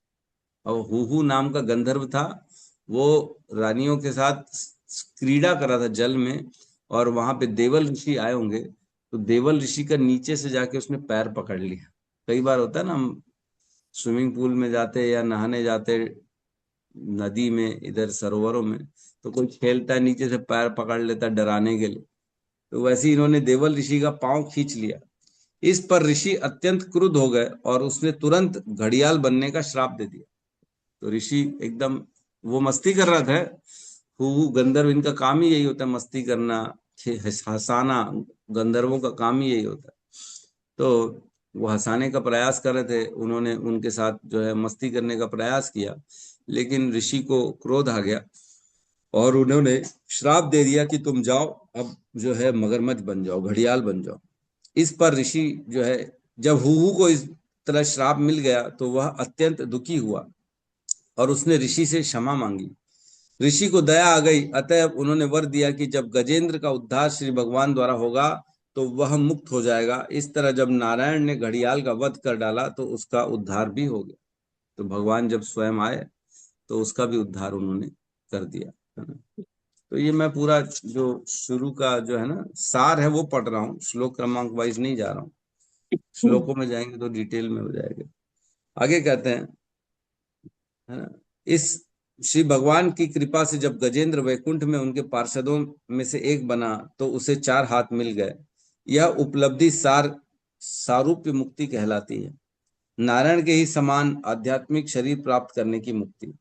S1: और हुहु नाम का गंधर्व था, वो रानियों के साथ क्रीड़ा कर रहा था जल में, और वहां पे देवल ऋषि आए होंगे, तो देवल ऋषि का नीचे से जाके उसने पैर पकड़ लिया। कई बार होता है ना, हम स्विमिंग पूल में जाते या नहाने जाते नदी में, इधर सरोवरों में, तो कोई खेलता है नीचे से पैर पकड़ लेता है डराने के लिए, तो वैसे ही इन्होंने देवल ऋषि का पांव खींच लिया। इस पर ऋषि अत्यंत क्रुद्ध हो गए और उसने तुरंत घड़ियाल बनने का श्राप दे दिया। तो ऋषि एकदम, वो मस्ती कर रहा था, हुहु गंधर्व, इनका काम ही यही होता है, मस्ती करना, हंसाना, गंधर्वों का काम ही यही होता है। तो वो हंसाने का प्रयास कर रहे थे, उन्होंने उनके साथ जो है मस्ती करने का प्रयास किया, लेकिन ऋषि को क्रोध आ गया और उन्होंने श्राप दे दिया कि तुम जाओ, अब जो है मगरमच्छ बन जाओ, घड़ियाल बन जाओ। इस पर ऋषि जो है, जब हुहु को इस तरह श्राप मिल गया तो वह अत्यंत दुखी हुआ और उसने ऋषि से क्षमा मांगी। ऋषि को दया आ गई, अतः उन्होंने वर दिया कि जब गजेंद्र का उद्धार श्री भगवान द्वारा होगा तो वह मुक्त हो जाएगा। इस तरह जब नारायण ने घड़ियाल का वध कर डाला तो उसका उद्धार भी हो गया। तो भगवान जब स्वयं आए तो उसका भी उद्धार उन्होंने कर दिया, है ना। तो ये मैं पूरा जो शुरू का जो है ना सार है वो पढ़ रहा हूँ, श्लोक क्रमांक वाइज नहीं जा रहा हूँ, श्लोकों में जाएंगे तो डिटेल में हो जाएगा। आगे कहते हैं, है ना, इस श्री भगवान की कृपा से जब गजेंद्र वैकुंठ में उनके पार्षदों में से एक बना तो उसे 4 हाथ मिल गए। यह उपलब्धि सारूप्य मुक्ति कहलाती है, नारायण के ही समान आध्यात्मिक शरीर प्राप्त करने की मुक्ति।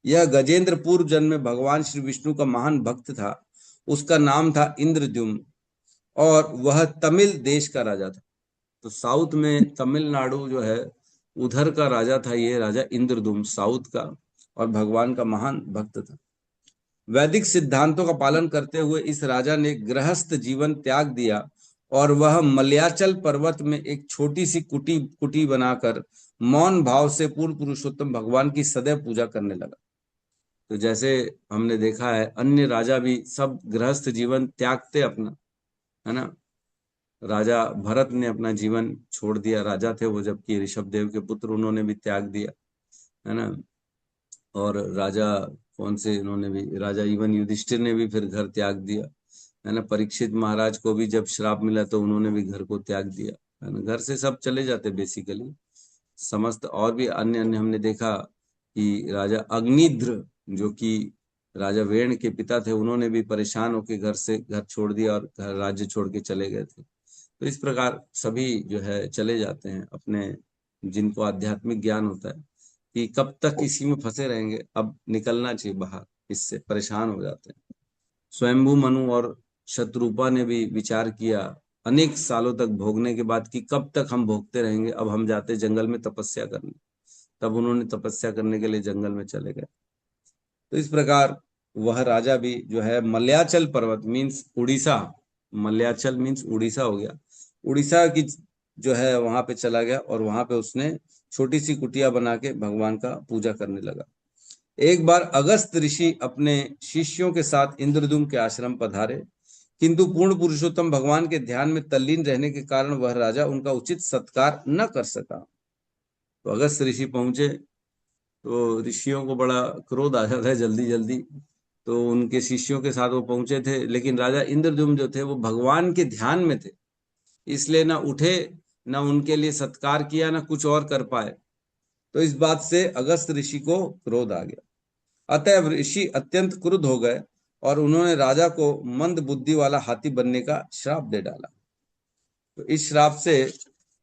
S1: यह गजेंद्र पूर्व जन्म में भगवान श्री विष्णु का महान भक्त था। उसका नाम था इंद्रद्युम्न और वह तमिल देश का राजा था। तो साउथ में तमिलनाडु जो है उधर का राजा था ये राजा इंद्रद्युम्न, साउथ का, और भगवान का महान भक्त था। वैदिक सिद्धांतों का पालन करते हुए इस राजा ने गृहस्थ जीवन त्याग दिया और वह मलयाचल पर्वत में एक छोटी सी कुटी बनाकर मौन भाव से पूर्ण पुरुषोत्तम भगवान की सदैव पूजा करने लगा। तो जैसे हमने देखा है अन्य राजा भी सब गृहस्थ जीवन त्यागते अपना, है ना। राजा भरत ने अपना जीवन छोड़ दिया, राजा थे वो, जबकि ऋषभदेव के पुत्र उन्होंने भी त्याग दिया, है ना। और राजा कौन से, इन्होंने भी, राजा इवन युधिष्ठिर ने भी फिर घर त्याग दिया, है ना। परीक्षित महाराज को भी जब श्राप मिला तो उन्होंने भी घर को त्याग दिया, है ना। घर से सब चले जाते बेसिकली समस्त। और भी अन्य अन्य हमने देखा कि राजा अग्निध्र जो कि राजा वेण के पिता थे, उन्होंने भी परेशान होकर घर से घर छोड़ दिया और राज्य छोड़ के चले गए थे। तो इस प्रकार सभी जो है चले जाते हैं अपने, जिनको आध्यात्मिक ज्ञान होता है कि कब तक इसी में फंसे रहेंगे, अब निकलना चाहिए बाहर, इससे परेशान हो जाते हैं। स्वयंभू मनु और शत्रुपा ने भी विचार किया अनेक सालों तक भोगने के बाद कि कब तक हम भोगते रहेंगे, अब हम जाते जंगल में तपस्या करने। तब उन्होंने तपस्या करने के लिए जंगल में चले गए। तो इस प्रकार वह राजा भी जो है मलयाचल पर्वत मीन्स उड़ीसा, मलयाचल मीन्स उड़ीसा हो गया, उड़ीसा की जो है वहां पे चला गया और वहां पे उसने छोटी सी कुटिया बना के भगवान का पूजा करने लगा। एक बार अगस्त ऋषि अपने शिष्यों के साथ इंद्रद्युम्न के आश्रम पधारे, किंतु पूर्ण पुरुषोत्तम भगवान के ध्यान में तल्लीन रहने के कारण वह राजा उनका उचित सत्कार न कर सका। तो अगस्त ऋषि पहुंचे तो ऋषियों को बड़ा क्रोध आ जाता है जल्दी जल्दी, तो उनके शिष्यों के साथ वो पहुंचे थे, लेकिन राजा इंद्रद्युम्न जो थे वो भगवान के ध्यान में थे, इसलिए ना उठे, ना उनके लिए सत्कार किया, ना कुछ और कर पाए। तो इस बात से अगस्त ऋषि को क्रोध आ गया। अतः ऋषि अत्यंत क्रुद्ध हो गए और उन्होंने राजा को मंद बुद्धि वाला हाथी बनने का श्राप दे डाला। तो इस श्राप से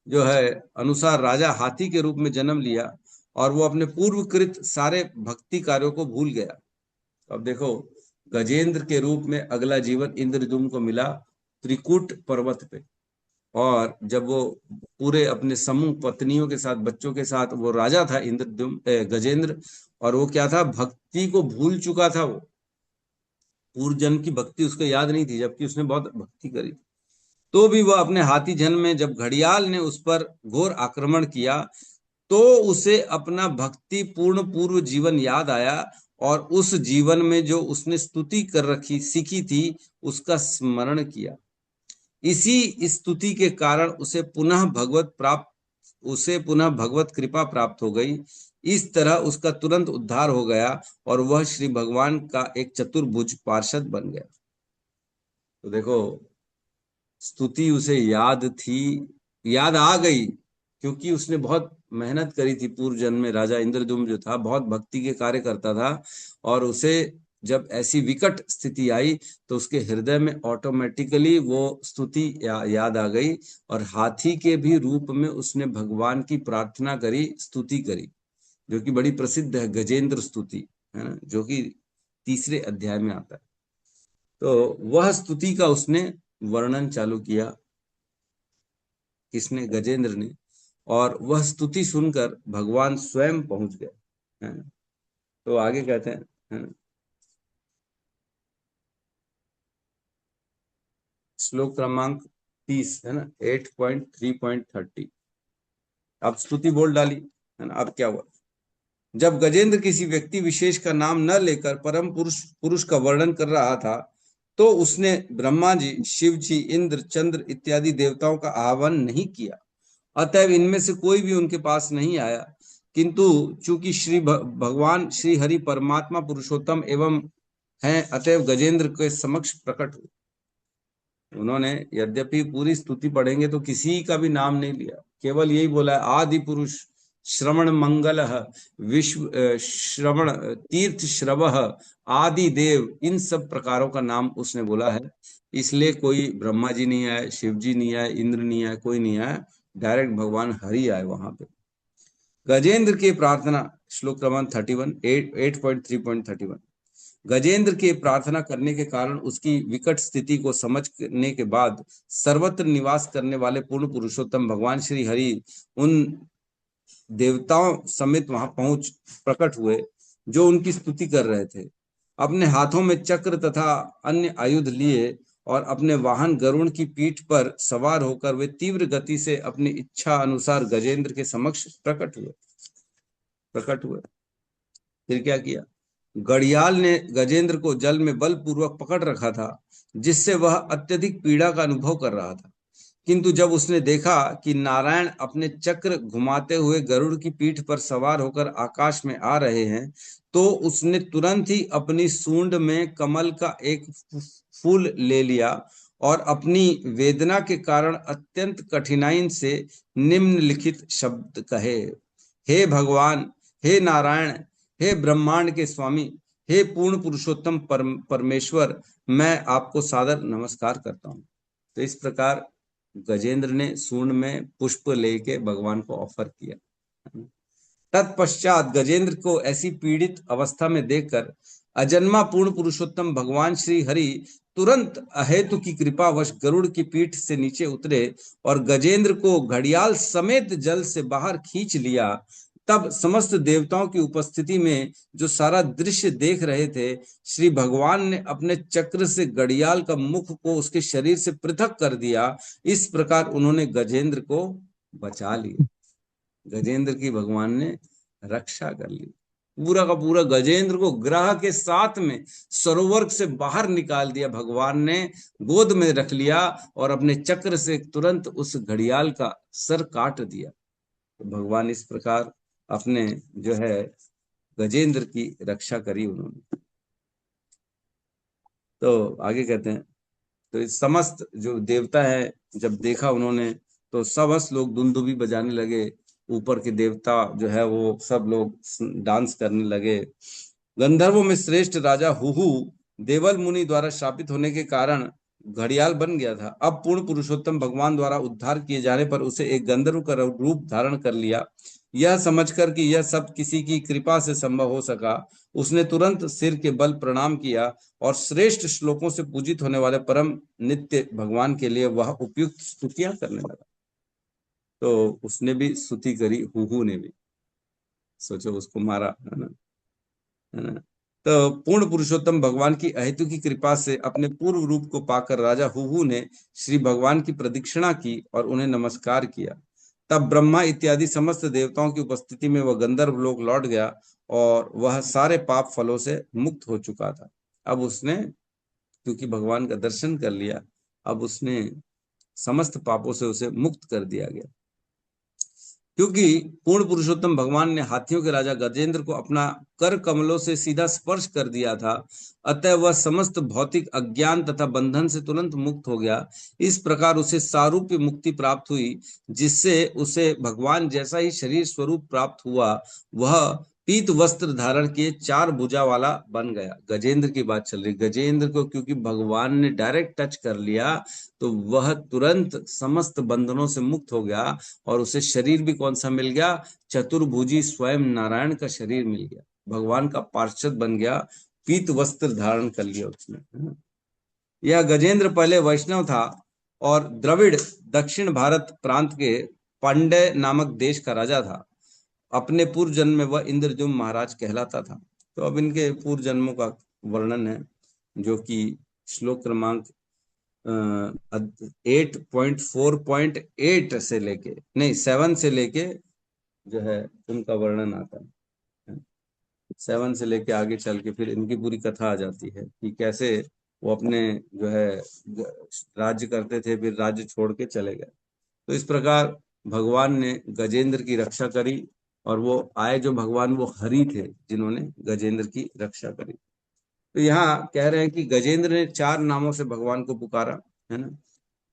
S1: जो है अनुसार राजा हाथी के रूप में जन्म लिया और वो अपने पूर्वकृत सारे भक्ति कार्यों को भूल गया। अब देखो गजेंद्र के रूप में अगला जीवन इंद्रद्युम्न को मिला त्रिकूट पर्वत पे, और जब वो पूरे अपने समूह पत्नियों के साथ, बच्चों के साथ, वो राजा था इंद्रद्युम्न गजेंद्र, और वो क्या था, भक्ति को भूल चुका था। वो पूर्व जन्म की भक्ति उसको याद नहीं थी, जबकि उसने बहुत भक्ति करी। तो भी वह अपने हाथी जन्म में जब घड़ियाल ने उस पर घोर आक्रमण किया तो उसे अपना भक्ति पूर्ण पूर्व जीवन याद आया और उस जीवन में जो उसने स्तुति कर रखी सीखी थी उसका स्मरण किया। इसी स्तुति के कारण उसे पुनः भगवत कृपा प्राप्त हो गई। इस तरह उसका तुरंत उद्धार हो गया और वह श्री भगवान का एक चतुर्भुज पार्षद बन गया। तो देखो, स्तुति उसे याद आ गई, क्योंकि उसने बहुत मेहनत करी थी पूर्व जन्म में। राजा इंद्रद्युम्न जो था बहुत भक्ति के कार्य करता था, और उसे जब ऐसी विकट स्थिति आई तो उसके हृदय में ऑटोमेटिकली वो स्तुति याद आ गई, और हाथी के भी रूप में उसने भगवान की प्रार्थना करी, स्तुति करी, जो कि बड़ी प्रसिद्ध है, गजेंद्र स्तुति, है ना, जो कि 3 अध्याय में आता है। तो वह स्तुति का उसने वर्णन चालू किया, किसने? गजेंद्र ने। और वह स्तुति सुनकर भगवान स्वयं पहुंच गए, है ना। तो आगे कहते हैं, है ना, श्लोक क्रमांक 30, है ना, 8.3.30। अब स्तुति बोल डाली, है ना। अब क्या हुआ? जब गजेंद्र किसी व्यक्ति विशेष का नाम न लेकर परम पुरुष का वर्णन कर रहा था, तो उसने ब्रह्मा जी, शिव जी, इंद्र, चंद्र इत्यादि देवताओं का आह्वान नहीं किया। अतएव इनमें से कोई भी उनके पास नहीं आया। किंतु चूंकि भगवान श्री हरि परमात्मा पुरुषोत्तम एवं हैं, अतएव गजेंद्र के समक्ष प्रकट हुए। उन्होंने यद्यपि पूरी स्तुति पढ़ेंगे तो किसी का भी नाम नहीं लिया, केवल यही बोला है, आदि पुरुष, श्रवण मंगल, विश्व श्रवण, तीर्थ श्रव, आदि देव, इन सब प्रकारों का नाम उसने बोला है। इसलिए कोई ब्रह्मा जी नहीं आए, शिव जी नहीं आए, इंद्र नहीं आए, कोई नहीं आया, डायरेक्ट भगवान हरि आए वहां पे। गजेंद्र की प्रार्थना, श्लोक क्रमांक 31, 8.3.31। गजेंद्र के प्रार्थना करने के कारण उसकी विकट स्थिति को समझने के बाद सर्वत्र निवास करने वाले पूर्ण पुरुषोत्तम भगवान श्री हरि उन देवताओं समेत वहां पहुंच प्रकट हुए जो उनकी स्तुति कर रहे थे। अपने हाथों में चक्र तथा अन्य आयुध लिए और अपने वाहन गरुड़ की पीठ पर सवार होकर वे तीव्र गति से अपनी इच्छा अनुसार गजेंद्र के समक्ष प्रकट हुए। फिर क्या किया? घड़ियाल ने गजेंद्र को जल में बलपूर्वक पकड़ रखा था, जिससे वह अत्यधिक पीड़ा का अनुभव कर रहा था। किंतु जब उसने देखा कि नारायण अपने चक्र घुमाते हुए गरुड़ की पीठ पर सवार होकर आकाश में आ रहे हैं, तो उसने तुरंत ही अपनी सूंड में कमल का एक फूल ले लिया और अपनी वेदना के कारण अत्यंत कठिनाई से निम्नलिखित शब्द कहे, हे भगवान, हे नारायण, हे ब्रह्मांड के स्वामी, हे पूर्ण पुरुषोत्तम परमेश्वर, मैं आपको सादर नमस्कार करता हूँ। तो इस प्रकार गजेंद्र ने सूंड में पुष्प लेके भगवान को ऑफर किया। तत्पश्चात गजेंद्र को ऐसी पीड़ित अवस्था में देखकर अजन्मा पूर्ण पुरुषोत्तम भगवान श्री हरि तुरंत अहेतु की कृपावश गरुड़ की पीठ से नीचे उतरे और गजेंद्र को घड़ियाल समेत जल से बाहर खींच लिया। तब समस्त देवताओं की उपस्थिति में जो सारा दृश्य देख रहे थे, श्री भगवान ने अपने चक्र से घड़ियाल का मुख को उसके शरीर से पृथक कर दिया। इस प्रकार उन्होंने गजेंद्र को बचा लिया। गजेंद्र की भगवान ने रक्षा कर ली। पूरा का पूरा गजेंद्र को ग्रह के साथ में सरोवर से बाहर निकाल दिया भगवान ने, गोद में रख लिया और अपने चक्र से तुरंत उस घड़ियाल का सर काट दिया। तो भगवान इस प्रकार अपने जो है गजेंद्र की रक्षा करी उन्होंने। तो आगे कहते हैं, तो इस समस्त जो देवता है जब देखा उन्होंने तो समस्त लोग दुंदुभी बजाने लगे। ऊपर के देवता जो है वो सब लोग डांस करने लगे। गंधर्वों में श्रेष्ठ राजा हुहु देवल मुनि द्वारा शापित होने के कारण घड़ियाल बन गया था। अब पूर्ण पुरुषोत्तम भगवान द्वारा उद्धार किए जाने पर उसे एक गंधर्व का रूप धारण कर लिया। यह समझकर कि यह सब किसी की कृपा से संभव हो सका, उसने तुरंत सिर के बल प्रणाम किया और श्रेष्ठ श्लोकों से पूजित होने वाले परम नित्य भगवान के लिए वह उपयुक्त स्तुतियां करने लगा। तो उसने भी स्तुति करी, हुहू ने भी, सोचो उसको मारा, है ना। तो पूर्ण पुरुषोत्तम भगवान की अहेतु की कृपा से अपने पूर्व रूप को पाकर राजा हुहू ने श्री भगवान की प्रदक्षिणा की और उन्हें नमस्कार किया। तब ब्रह्मा इत्यादि समस्त देवताओं की उपस्थिति में वह गंधर्व लोक लौट गया और वह सारे पाप फलों से मुक्त हो चुका था। अब उसने, क्योंकि भगवान का दर्शन कर लिया, अब उसने समस्त पापों से उसे मुक्त कर दिया गया। क्योंकि पूर्ण पुरुषोत्तम भगवान ने हाथियों के राजा गजेंद्र को अपना कर कमलों से सीधा स्पर्श कर दिया था, अतः वह समस्त भौतिक अज्ञान तथा बंधन से तुरंत मुक्त हो गया। इस प्रकार उसे सारूप्य मुक्ति प्राप्त हुई, जिससे उसे भगवान जैसा ही शरीर स्वरूप प्राप्त हुआ। वह पीत वस्त्र धारण किए 4 भुजा वाला बन गया। गजेंद्र की बात चल रही। गजेंद्र को क्योंकि भगवान ने डायरेक्ट टच कर लिया तो वह तुरंत समस्त बंधनों से मुक्त हो गया और उसे शरीर भी कौन सा मिल गया? चतुर्भुजी स्वयं नारायण का शरीर मिल गया, भगवान का पार्षद बन गया, पीत वस्त्र धारण कर लिया उसने। यह गजेंद्र पहले वैष्णव था और द्रविड़ दक्षिण भारत प्रांत के पांड्य नामक देश का राजा था। अपने पूर्व जन्म में वह इंद्रद्युम्न महाराज कहलाता था। तो अब इनके पूर्व जन्मों का वर्णन है, जो कि श्लोक क्रमांक 8.4.8 से लेके, नहीं 7 से लेके जो है उनका वर्णन आता है। 7 से लेके आगे चल के फिर इनकी पूरी कथा आ जाती है कि कैसे वो अपने जो है राज्य करते थे, फिर राज्य छोड़ के चले गए। तो इस प्रकार भगवान ने गजेंद्र की रक्षा करी और वो आए जो भगवान वो हरि थे जिन्होंने गजेंद्र की रक्षा करी। तो यहाँ कह रहे हैं कि गजेंद्र ने 4 नामों से भगवान को पुकारा, है ना।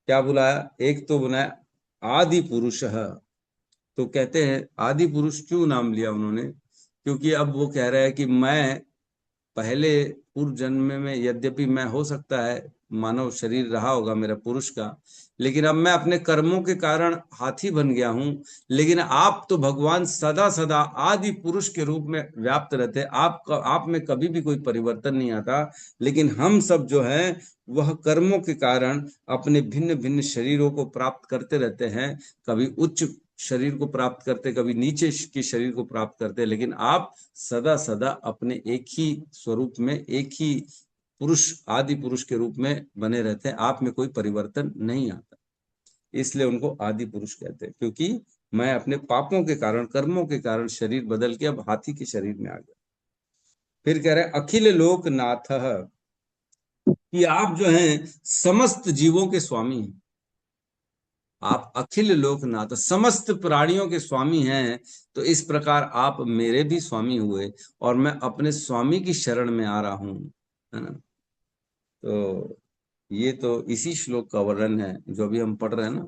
S1: क्या बुलाया? एक तो बुलाया आदि पुरुष। तो कहते हैं आदि पुरुष क्यों नाम लिया उन्होंने? क्योंकि अब वो कह रहा है कि मैं पहले पूर्व जन्म में यद्यपि मैं हो सकता है मानव शरीर रहा होगा मेरा पुरुष का, लेकिन अब मैं अपने कर्मों के कारण हाथी बन गया हूं। लेकिन आप तो भगवान सदा सदा आदि पुरुष के रूप में व्याप्त रहते, आप में कभी भी कोई परिवर्तन नहीं आता। लेकिन हम सब जो है वह कर्मों के कारण अपने भिन्न भिन्न शरीरों को प्राप्त करते रहते हैं। कभी उच्च शरीर को प्राप्त करते, कभी नीचे के शरीर को प्राप्त करते, लेकिन आप सदा सदा अपने एक ही स्वरूप में, एक ही पुरुष, आदि पुरुष के रूप में बने रहते हैं। आप में कोई परिवर्तन नहीं आता, इसलिए उनको आदि पुरुष कहते हैं। क्योंकि मैं अपने पापों के कारण, कर्मों के कारण शरीर बदल के अब हाथी के शरीर में आ गया। फिर कह रहे हैं अखिल लोकनाथ, कि आप जो हैं समस्त जीवों के स्वामी हैं। आप अखिल लोकनाथ, समस्त प्राणियों के स्वामी हैं। तो इस प्रकार आप मेरे भी स्वामी हुए और मैं अपने स्वामी की शरण में आ रहा हूं, है ना। तो ये तो इसी श्लोक का वर्णन है जो अभी हम पढ़ रहे हैं ना,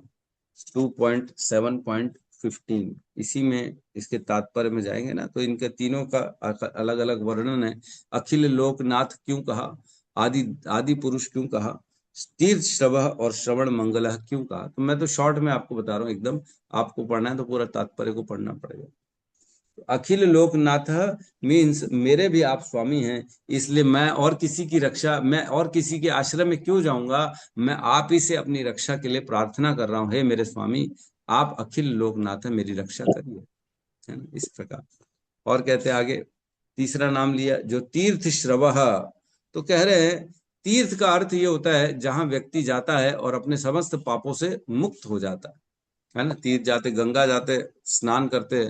S1: 2.7.15। इसी में इसके तात्पर्य में जाएंगे ना, तो इनके तीनों का अलग अलग वर्णन है। अखिल लोकनाथ क्यों कहा, आदि पुरुष क्यों कहा, तीर्थ श्रवः और श्रवण मंगलः क्यों कहा। तो मैं तो शॉर्ट में आपको बता रहा हूँ, एकदम आपको पढ़ना है तो पूरा तात्पर्य को पढ़ना पड़ेगा। तो अखिल लोकनाथ मीन्स मेरे भी आप स्वामी हैं, इसलिए मैं और किसी की रक्षा, मैं और किसी के आश्रम में क्यों जाऊंगा, मैं आप ही से अपनी रक्षा के लिए प्रार्थना कर रहा हूं। हे मेरे स्वामी, आप अखिल लोकनाथ हैं, मेरी रक्षा करिए, है ना, इस प्रकार। और कहते हैं आगे, तीसरा नाम लिया जो तीर्थ श्रवः। तो कह रहे हैं तीर्थ का अर्थ ये होता है जहां व्यक्ति जाता है और अपने समस्त पापों से मुक्त हो जाता है ना। तीर्थ जाते, गंगा जाते, स्नान करते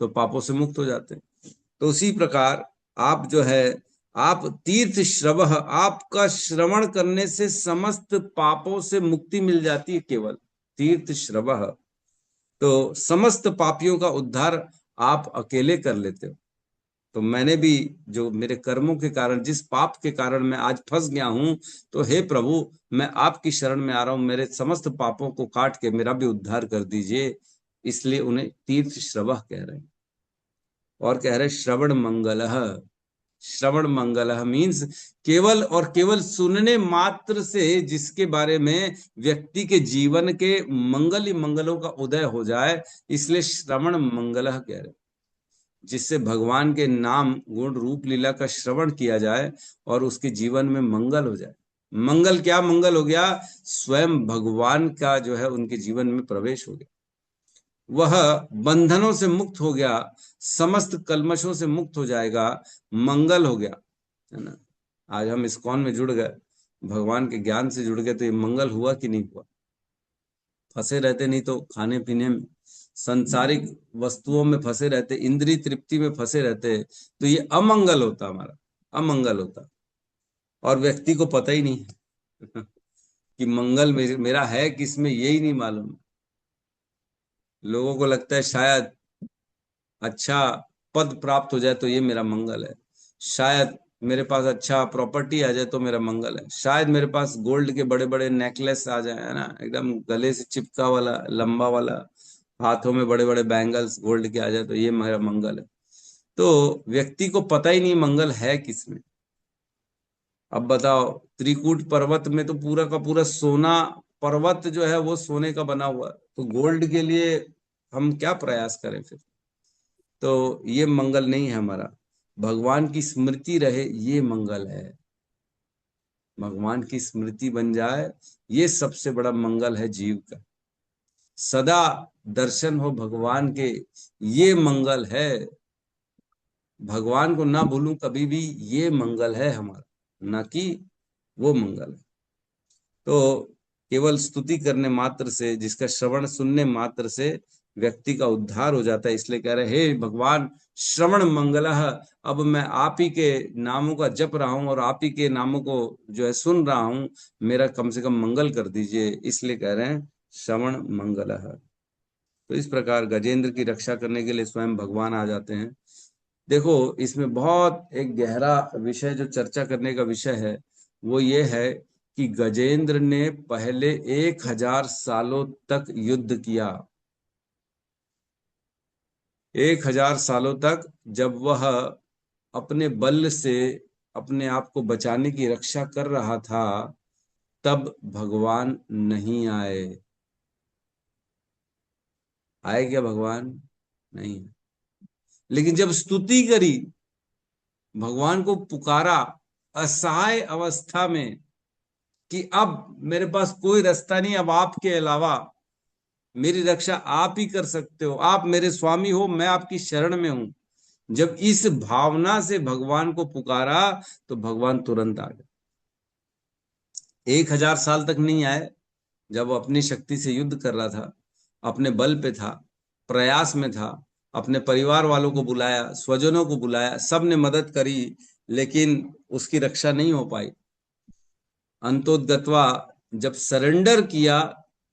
S1: तो पापों से मुक्त हो जाते। तो उसी प्रकार आप जो है, आप तीर्थ श्रवः, आपका श्रवण करने से समस्त पापों से मुक्ति मिल जाती है, केवल तीर्थ श्रवः। तो समस्त पापियों का उद्धार आप अकेले कर लेते हो। तो मैंने भी जो मेरे कर्मों के कारण, जिस पाप के कारण मैं आज फंस गया हूं, तो हे प्रभु मैं आपकी शरण में आ रहा हूं, मेरे समस्त पापों को काट के मेरा भी उद्धार कर दीजिए। इसलिए उन्हें तीर्थ श्रवः कह रहे हैं। और कह रहे श्रवण मंगलः। श्रवण मंगलः मीन्स केवल और केवल सुनने मात्र से जिसके बारे में व्यक्ति के जीवन के मंगल ही मंगलों का उदय हो जाए, इसलिए श्रवण मंगलः कह रहे, जिससे भगवान के नाम गुण रूप लीला का श्रवण किया जाए और उसके जीवन में मंगल हो जाए। मंगल क्या मंगल हो गया? स्वयं भगवान का जो है उनके जीवन में प्रवेश हो गया, वह बंधनों से मुक्त हो गया, समस्त कल्मशों से मुक्त हो जाएगा, मंगल हो गया, है ना। आज हम इस्कॉन में जुड़ गए, भगवान के ज्ञान से जुड़ गए, तो ये मंगल हुआ कि नहीं हुआ? फंसे रहते नहीं तो खाने पीने में, संसारिक वस्तुओं में फंसे रहते, इंद्रिय तृप्ति में फंसे रहते, तो ये अमंगल होता, हमारा अमंगल होता। और व्यक्ति को पता ही नहीं कि मंगल मेरा है किसमें, यही नहीं मालूम। लोगों को लगता है शायद अच्छा पद प्राप्त हो जाए तो ये मेरा मंगल है, शायद मेरे पास अच्छा प्रॉपर्टी आ जाए तो मेरा मंगल है, शायद मेरे पास गोल्ड के बड़े बड़े नेकलेस आ जाए, है ना, एकदम गले से चिपका वाला लंबा वाला, हाथों में बड़े बड़े बैंगल्स गोल्ड के आ जाए तो ये मेरा मंगल है। तो व्यक्ति को पता ही नहीं मंगल है किसमें। अब बताओ, त्रिकूट पर्वत में तो पूरा का पूरा सोना, पर्वत जो है वो सोने का बना हुआ, तो गोल्ड के लिए हम क्या प्रयास करें फिर। तो ये मंगल नहीं है हमारा। भगवान की स्मृति रहे, ये मंगल है। भगवान की स्मृति बन जाए, ये सबसे बड़ा मंगल है जीव का। सदा दर्शन हो भगवान के, ये मंगल है। भगवान को ना भूलूं कभी भी, ये मंगल है हमारा, ना कि वो मंगल है। तो केवल स्तुति करने मात्र से, जिसका श्रवण सुनने मात्र से व्यक्ति का उद्धार हो जाता है। इसलिए कह रहे, हे भगवान श्रवण मंगलः, अब मैं आप ही के नामों का जप रहा हूं और आप ही के नामों को जो है सुन रहा हूं, मेरा कम से कम मंगल कर दीजिए। इसलिए कह रहे हैं श्रवण मंगलः। तो इस प्रकार गजेंद्र की रक्षा करने के लिए स्वयं भगवान आ जाते हैं। देखो, इसमें बहुत एक गहरा विषय जो चर्चा करने का विषय है वो ये है कि गजेंद्र ने पहले 1000 सालों तक युद्ध किया। 1000 सालों तक जब वह अपने बल से अपने आप को बचाने की रक्षा कर रहा था, तब भगवान नहीं आए। आए क्या भगवान? नहीं। लेकिन जब स्तुति करी, भगवान को पुकारा असहाय अवस्था में कि अब मेरे पास कोई रास्ता नहीं, अब आपके अलावा मेरी रक्षा आप ही कर सकते हो, आप मेरे स्वामी हो, मैं आपकी शरण में हूं। जब इस भावना से भगवान को पुकारा तो भगवान तुरंत आ गए। 1000 साल तक नहीं आए। जब वो अपनी शक्ति से युद्ध कर रहा था, अपने बल पे था, प्रयास में था, अपने परिवार वालों को बुलाया, स्वजनों को बुलाया, सब ने मदद करी, लेकिन उसकी रक्षा नहीं हो पाई। अंतोदगत्वा जब सरेंडर किया,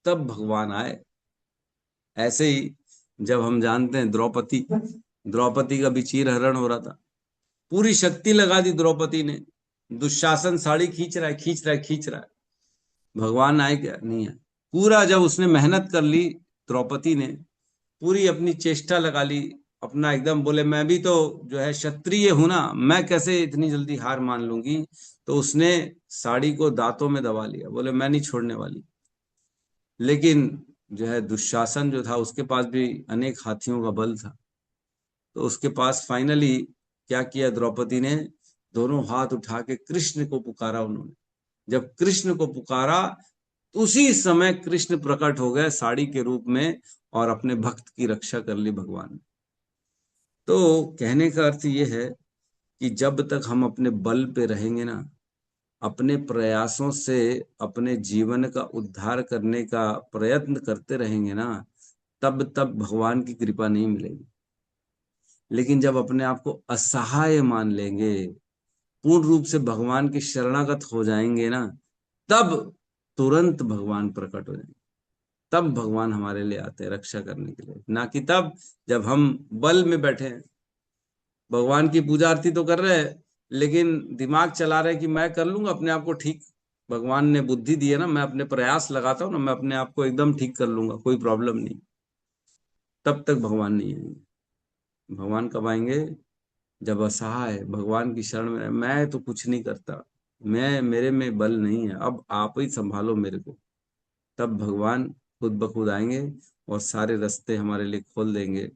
S1: तब भगवान आए। ऐसे ही जब हम जानते हैं द्रौपदी का भी चीर हरण हो रहा था, पूरी शक्ति लगा दी द्रौपदी ने, दुशासन साड़ी खींच रहा है, खींच रहा है, खींच रहा है, भगवान आए क्या? नहीं है। पूरा जब उसने मेहनत कर ली, द्रौपदी ने पूरी अपनी चेष्टा लगा ली, अपना एकदम बोले मैं भी तो जो है क्षत्रिय हूं ना, मैं कैसे इतनी जल्दी हार मान लूंगी। तो उसने साड़ी को दांतों में दबा लिया, बोले मैं नहीं छोड़ने वाली। लेकिन जो है दुशासन जो था, उसके पास भी अनेक हाथियों का बल था। तो उसके पास फाइनली क्या किया द्रौपदी ने, दोनों हाथ उठा के कृष्ण को पुकारा उन्होंने। जब कृष्ण को पुकारा, उसी समय कृष्ण प्रकट हो गए साड़ी के रूप में और अपने भक्त की रक्षा कर ली भगवान ने। तो कहने का अर्थ ये है कि जब तक हम अपने बल पे रहेंगे ना, अपने प्रयासों से अपने जीवन का उद्धार करने का प्रयत्न करते रहेंगे ना, तब तक भगवान की कृपा नहीं मिलेगी। लेकिन जब अपने आप को असहाय मान लेंगे, पूर्ण रूप से भगवान के शरणागत हो जाएंगे ना, तब तुरंत भगवान प्रकट हो जाएंगे। तब भगवान हमारे लिए आते हैं रक्षा करने के लिए, ना कि तब जब हम बल में बैठे हैं, भगवान की पूजा आरती तो कर रहे हैं, लेकिन दिमाग चला रहे हैं कि मैं कर लूंगा अपने आप को ठीक। भगवान ने बुद्धि दी है ना, मैं अपने प्रयास लगाता हूँ ना, मैं अपने आप को एकदम ठीक कर लूंगा, कोई प्रॉब्लम नहीं। तब तक भगवान नहीं आएंगे। भगवान कब आएंगे? जब असहाय भगवान की शरण में, मैं तो कुछ नहीं करता, मैं मेरे में बल नहीं है, अब आप ही संभालो मेरे को। तब भगवान खुद ब खुद आएंगे और सारे रास्ते हमारे लिए खोल देंगे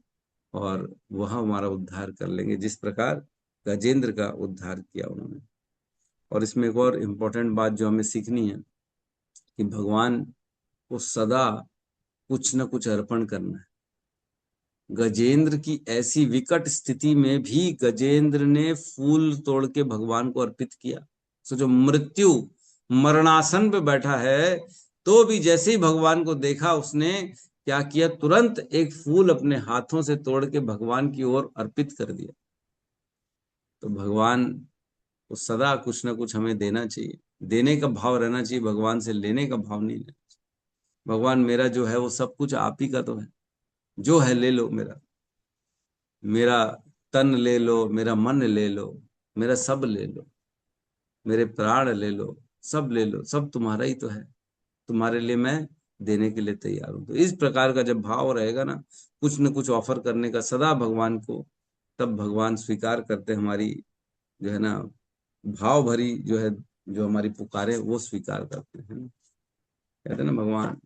S1: और वह हमारा उद्धार कर लेंगे, जिस प्रकार गजेंद्र का उद्धार किया उन्होंने। और इसमें एक और इम्पोर्टेंट बात जो हमें सीखनी है कि भगवान को सदा कुछ न कुछ अर्पण करना है। गजेंद्र की ऐसी विकट स्थिति में भी गजेंद्र ने फूल तोड़ के भगवान को अर्पित किया। सो जो मृत्यु मरणासन पे बैठा है, तो भी जैसे ही भगवान को देखा उसने, क्या किया, तुरंत एक फूल अपने हाथों से तोड़ के भगवान की ओर अर्पित कर दिया। तो भगवान को सदा कुछ ना कुछ हमें देना चाहिए, देने का भाव रहना चाहिए, भगवान से लेने का भाव नहीं लेना चाहिए। भगवान मेरा जो है वो सब कुछ आप ही का तो है, जो है ले लो, मेरा मेरा तन ले लो, मेरा मन ले लो, मेरा सब ले लो, मेरे प्राण ले लो, सब ले लो, सब तुम्हारा ही तो है, तुम्हारे लिए मैं देने के लिए तैयार हूं। तो इस प्रकार का जब भाव रहेगा ना, कुछ न कुछ ऑफर करने का सदा भगवान को, तब भगवान स्वीकार करते हमारी जो है ना भाव भरी जो है, जो हमारी पुकारे वो स्वीकार करते हैं ना। कहते हैं ना भगवान,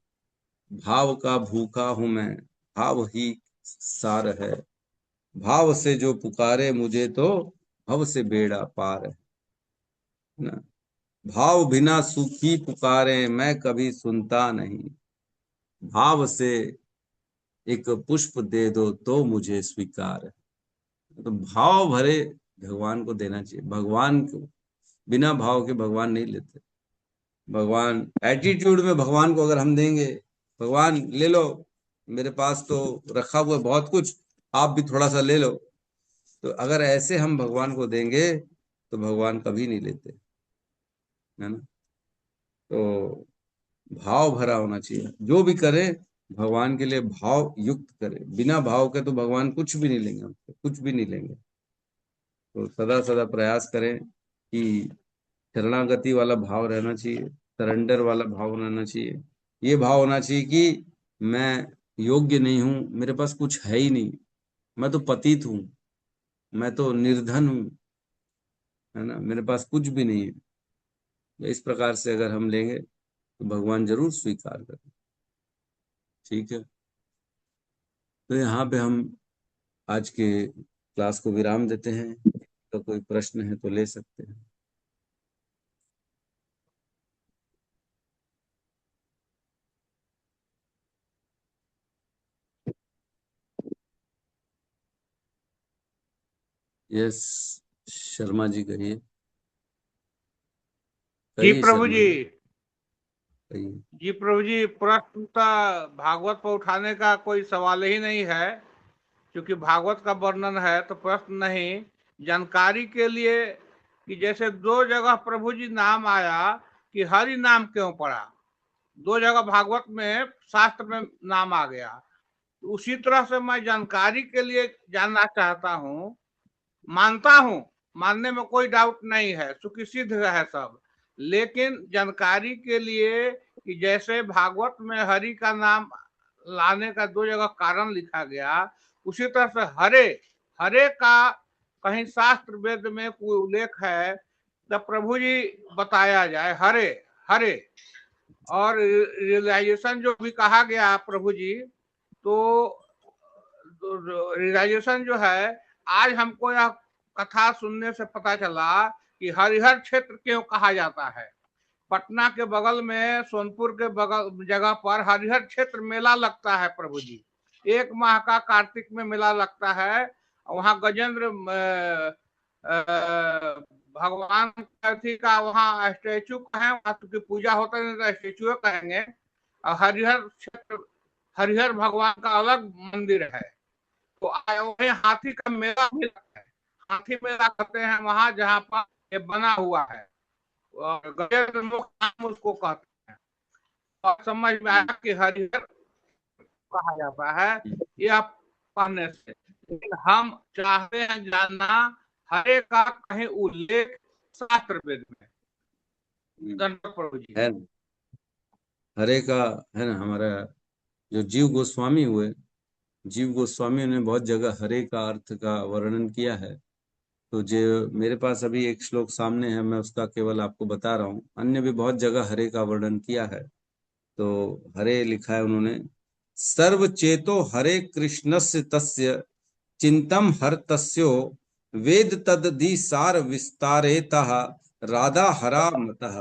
S1: भाव का भूखा हूं मैं, भाव ही सार है, भाव से जो पुकारे मुझे तो भव से बेड़ा पार है ना। भाव बिना सुखी पुकारे मैं कभी सुनता नहीं, भाव से एक पुष्प दे दो तो मुझे स्वीकार है। तो भाव भरे भगवान को देना चाहिए। भगवान को बिना भाव के भगवान नहीं लेते। भगवान एटीट्यूड में भगवान को अगर हम देंगे, भगवान ले लो, मेरे पास तो रखा हुआ है बहुत कुछ, आप भी थोड़ा सा ले लो, तो अगर ऐसे हम भगवान को देंगे तो भगवान कभी नहीं लेते, है ना। तो भाव भरा होना चाहिए, जो भी करे भगवान के लिए भाव युक्त करे। बिना भाव के तो भगवान कुछ भी नहीं लेंगे हमसे, कुछ भी नहीं लेंगे। तो सदा सदा प्रयास करें कि शरणागति वाला भाव रहना चाहिए, सरेंडर वाला भाव रहना चाहिए। ये भाव होना चाहिए कि मैं योग्य नहीं हूं, मेरे पास कुछ है ही नहीं, मैं तो पतित हूं, मैं तो निर्धन हूं, है ना, मेरे पास कुछ भी नहीं है। इस प्रकार से अगर हम लेंगे तो भगवान जरूर स्वीकार करें। ठीक है, तो यहाँ पे हम आज के क्लास को विराम देते हैं। तो कोई प्रश्न है तो ले सकते हैं। यस, शर्मा जी कहिए।
S6: जी
S1: कहिए
S6: प्रभु
S1: शर्मा
S6: जी।
S1: जी, कहिए।
S6: जी प्रभु जी, प्रश्न तो भागवत पर उठाने का कोई सवाल ही नहीं है, क्योंकि भागवत का वर्णन है तो प्रश्न नहीं। जानकारी के लिए कि जैसे दो जगह प्रभु जी नाम आया कि हरि नाम क्यों पड़ा, दो जगह भागवत में शास्त्र में नाम आ गया, उसी तरह से मैं जानकारी के लिए जानना चाहता हूँ। मानता हूँ, मानने में कोई डाउट नहीं है, सुखी सिद्ध है सब, लेकिन जानकारी के लिए कि जैसे भागवत में हरि का नाम लाने का दो जगह कारण लिखा गया, उसी तरह से हरे हरे का कहीं शास्त्र वेद में कोई उल्लेख है तो प्रभु जी बताया जाए हरे हरे। और रियलाइजेशन जो भी कहा गया प्रभु जी, तो रियलाइजेशन जो है, आज हमको यह कथा सुनने से पता चला कि हरिहर क्षेत्र क्यों कहा जाता है। पटना के बगल में सोनपुर के बगल जगह पर हरिहर क्षेत्र मेला लगता है प्रभु जी, 1 माह का कार्तिक में मेला लगता है। वहाँ गजेंद्र भगवान का वहाँ स्टेचू है, वहाँ की पूजा होता है, तो स्टेचू कहेंगे। और हरिहर क्षेत्र, हरिहर भगवान का अलग मंदिर है। तो वहीं हाथी का मेला भी लगता है, हाथी मेला कहते हैं वहां जहाँ पर ये बना हुआ है, और गजेंद्र मुख नाम उसको कहते हैं। और समझ में आया कि हरिहर कहा जाता है यह पढ़ने से। लेकिन हम चाहते हैं जानना हरे का कहीं उल्लेख शास्त्र वेद में। धन्यवाद प्रभु जी।
S1: है ना, हरे का है ना, हमारा जो जीव गोस्वामी हुए, जीव गोस्वामी ने बहुत जगह हरे का अर्थ का वर्णन किया है। तो जो मेरे पास अभी एक श्लोक सामने है, मैं उसका केवल आपको बता रहा हूँ। अन्य भी बहुत जगह हरे का वर्णन किया है। तो हरे लिखा है उन्होंने, सर्व चेतो हरे कृष्णस्य तस्य चिंतम हर तस्यो वेद तदधि सार विस्तारेतः राधा हरा मतः।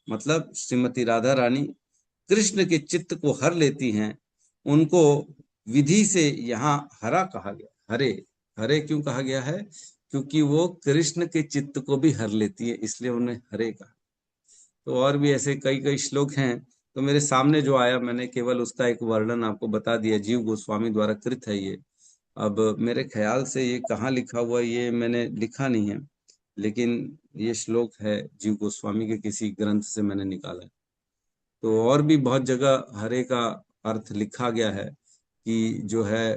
S1: मतलब श्रीमती राधा रानी कृष्ण के चित्त को हर लेती हैं, उनको विधि से यहाँ हरा कहा गया। हरे हरे क्यों कहा गया है? क्योंकि वो कृष्ण के चित्त को भी हर लेती है, इसलिए उन्हें हरे कहा। तो और भी ऐसे कई कई श्लोक हैं तो मेरे सामने जो आया मैंने केवल उसका एक वर्णन आपको बता दिया, जीव गोस्वामी द्वारा कृत है ये। अब मेरे ख्याल से ये कहाँ लिखा हुआ है ये मैंने लिखा नहीं है, लेकिन ये श्लोक है जीव गोस्वामी के किसी ग्रंथ से मैंने निकाला है। तो और भी बहुत जगह हरे का अर्थ लिखा गया है कि जो है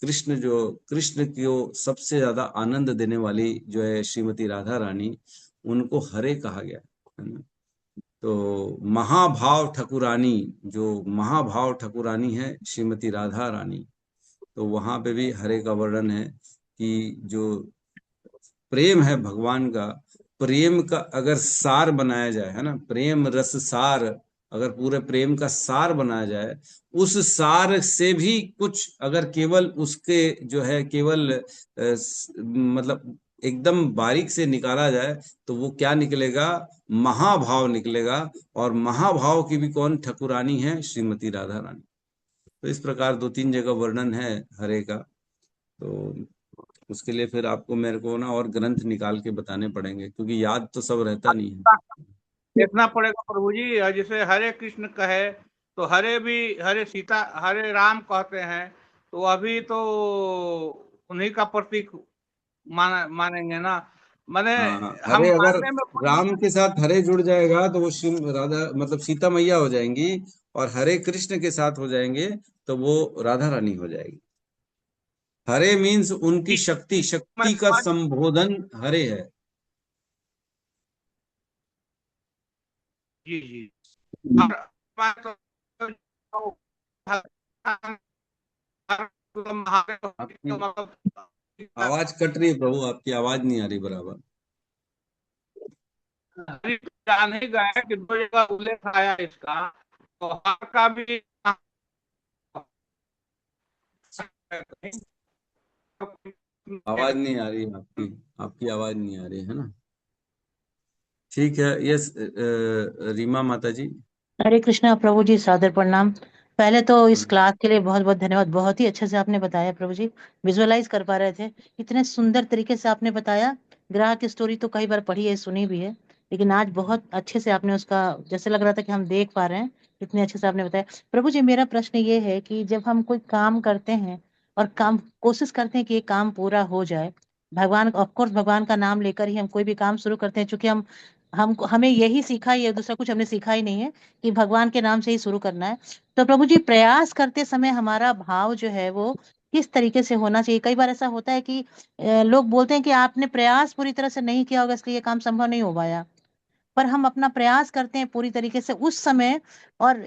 S1: कृष्ण को सबसे ज्यादा आनंद देने वाली जो है श्रीमती राधा रानी, उनको हरे कहा गया है ना। तो महाभाव ठाकुरानी, जो महाभाव ठाकुरानी है श्रीमती राधा रानी, तो वहां पे भी हरे का वर्णन है कि जो प्रेम है भगवान का, प्रेम का अगर सार बनाया जाए, है ना, प्रेम रस सार, अगर पूरे प्रेम का सार बनाया जाए, उस सार से भी कुछ अगर केवल उसके जो है केवल मतलब एकदम बारीक से निकाला जाए तो वो क्या निकलेगा, महाभाव निकलेगा। और महाभाव की भी कौन, ठाकुरानी है श्रीमती राधा रानी। तो इस प्रकार 2-3 जगह वर्णन है हरे का। तो उसके लिए फिर आपको मेरे को ना और ग्रंथ निकाल के बताने पड़ेंगे, क्योंकि याद तो सब रहता नहीं है।
S6: देखना पड़ेगा प्रभु जी। जैसे हरे कृष्ण कहे तो हरे भी, हरे सीता, हरे राम कहते हैं, तो अभी तो उन्हीं का प्रतीक मानेंगे ना। मैंने
S1: हाँ,
S6: हम
S1: हरे अगर
S6: मानने में
S1: राम के साथ हरे जुड़ जाएगा तो वो शिव राधा मतलब सीता मैया हो जाएंगी, और हरे कृष्ण के साथ हो जाएंगे तो वो राधा रानी हो जाएगी। हरे मीन्स उनकी शक्ति, शक्ति का संबोधन हरे है।
S6: जी जी।
S1: आपकी आवाज कट रही है प्रभु, आपकी आवाज नहीं आ रही बराबर।
S6: जान ही गए कि 2 जगह उल्लेख आया इसका, तो हर का भी
S1: आवाज नहीं आ रही आपकी, आपकी आवाज नहीं आ रही है ना। ठीक है, यस रीमा माता जी।
S2: हरे कृष्णा प्रभु जी, सादर प्रणाम। पहले तो इस क्लास के लिए बहुत बहुत धन्यवाद। बहुत ही अच्छे से आपने बताया प्रभु जी, विजुअलाइज कर पा रहे थे, इतने सुंदर तरीके से आपने बताया। ग्राह की स्टोरी तो कई बार पढ़ी है, सुनी भी है, लेकिन आज बहुत अच्छे से आपने उसका, जैसे लग रहा था कि हम देख पा रहे हैं, इतने अच्छे से आपने बताया। प्रभु जी, मेरा प्रश्न ये है कि जब हम कोई काम करते हैं और काम कोशिश करते हैं कि ये काम पूरा हो जाए, भगवान ऑफकोर्स भगवान का नाम लेकर ही हम कोई भी काम शुरू करते हैं, चूंकि हमें यही सीखा ही है, दूसरा कुछ हमने सीखा ही नहीं है कि भगवान के नाम से ही शुरू करना है। तो प्रभु जी, प्रयास करते समय हमारा भाव जो है वो किस तरीके से होना चाहिए? कई बार ऐसा होता है कि लोग बोलते हैं कि आपने प्रयास पूरी तरह से नहीं किया होगा, इसलिए ये काम संभव नहीं हो पाया। पर हम अपना प्रयास करते हैं पूरी तरीके से उस समय, और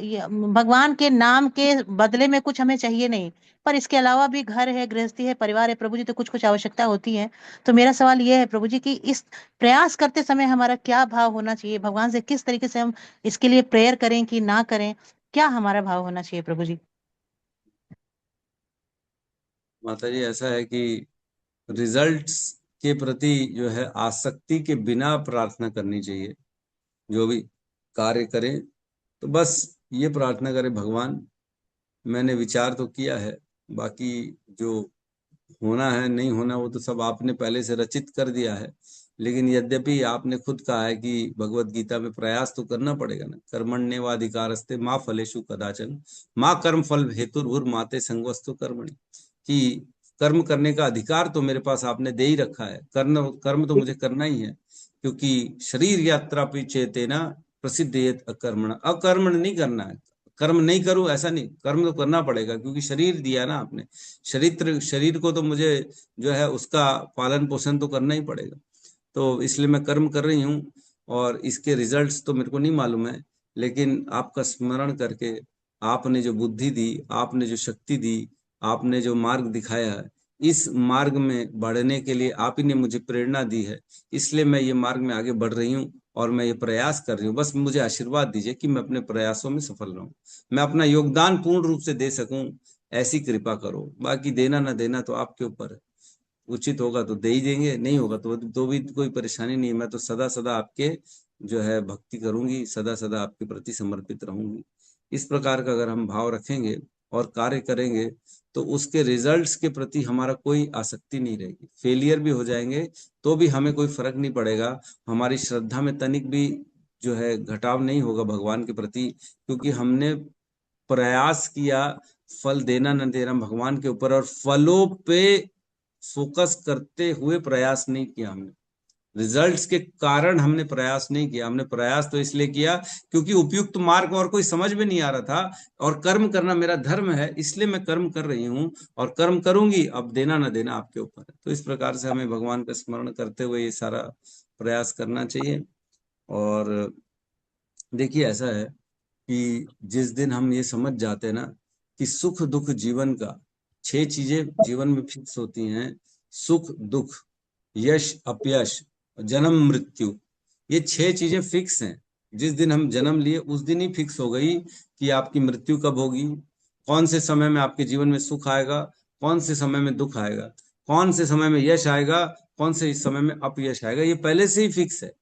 S2: भगवान के नाम के बदले में कुछ हमें चाहिए नहीं, पर इसके अलावा भी घर है, गृहस्थी है, परिवार है प्रभु जी, तो कुछ कुछ आवश्यकता होती है। तो मेरा सवाल ये है प्रभु जी कि इस प्रयास करते समय हमारा क्या भाव होना चाहिए? भगवान से किस तरीके से हम इसके लिए प्रेयर करें कि ना करें? क्या हमारा भाव होना चाहिए प्रभु जी?
S1: माता जी, ऐसा है कि रिजल्ट्स के प्रति जो है आसक्ति के बिना प्रार्थना करनी चाहिए। जो भी कार्य करें तो बस ये प्रार्थना करें, भगवान मैंने विचार तो किया है, बाकी जो होना है नहीं होना वो तो सब आपने पहले से रचित कर दिया है। लेकिन यद्यपि आपने खुद कहा है कि भगवत गीता में प्रयास तो करना पड़ेगा ना। कर्मण्येवाधिकारस्ते माँ फलेषु कदाचन माँ कर्म फल हेतुर्भुर माते संगवस्तु कर्मणि, कि कर्म करने का अधिकार तो मेरे पास आपने दे ही रखा है, कर्म तो मुझे करना ही है, क्योंकि शरीर यात्रा पीछे ना प्रसिद्ध अकर्मण, अकर्म नहीं करना है। कर्म नहीं करूं ऐसा नहीं, कर्म तो करना पड़ेगा, क्योंकि शरीर दिया ना आपने, शरीर को तो मुझे जो है उसका पालन पोषण तो करना ही पड़ेगा। तो इसलिए मैं कर्म कर रही हूँ, और इसके रिजल्ट्स तो मेरे को नहीं मालूम है, लेकिन आपका स्मरण करके आपने जो बुद्धि दी, आपने जो शक्ति दी, आपने जो मार्ग दिखाया है, इस मार्ग में बढ़ने के लिए आप ही ने मुझे प्रेरणा दी है, इसलिए मैं ये मार्ग में आगे बढ़ रही हूँ और मैं ये प्रयास कर रही हूँ। बस मुझे आशीर्वाद दीजिए कि मैं अपने प्रयासों में सफल रहूं, मैं अपना योगदान पूर्ण रूप से दे सकूं, ऐसी कृपा करो। बाकी देना ना देना तो आपके ऊपर है, उचित होगा तो दे ही देंगे, नहीं होगा तो भी कोई परेशानी नहीं है। मैं तो सदा सदा आपके जो है भक्ति करूंगी, सदा सदा आपके प्रति समर्पित रहूंगी। इस प्रकार का अगर हम भाव रखेंगे और कार्य करेंगे तो उसके रिजल्ट्स के प्रति हमारा कोई आसक्ति नहीं रहेगी। फेलियर भी हो जाएंगे तो भी हमें कोई फर्क नहीं पड़ेगा, हमारी श्रद्धा में तनिक भी जो है घटाव नहीं होगा भगवान के प्रति, क्योंकि हमने प्रयास किया फल देना न देना भगवान के ऊपर, और फलों पे फोकस करते हुए प्रयास नहीं किया हमने। रिजल्ट्स के कारण हमने प्रयास नहीं किया। हमने प्रयास तो इसलिए किया क्योंकि उपयुक्त मार्ग और कोई समझ में नहीं आ रहा था, और कर्म करना मेरा धर्म है, इसलिए मैं कर्म कर रही हूँ और कर्म करूंगी, अब देना ना देना आपके ऊपर है। तो इस प्रकार से हमें भगवान का स्मरण करते हुए ये सारा प्रयास करना चाहिए। और देखिए ऐसा है कि जिस दिन हम ये समझ जाते हैं ना कि सुख दुख जीवन का, 6 चीजें जीवन में फिक्स होती हैं, सुख दुख यश अपयश जन्म मृत्यु, ये 6 चीजें फिक्स हैं। जिस दिन हम जन्म लिए उस दिन ही फिक्स हो गई कि आपकी मृत्यु कब होगी, कौन से समय में आपके जीवन में सुख आएगा, कौन से समय में दुख आएगा, कौन से समय में यश आएगा, कौन से समय में अपयश आएगा, ये पहले से ही फिक्स है।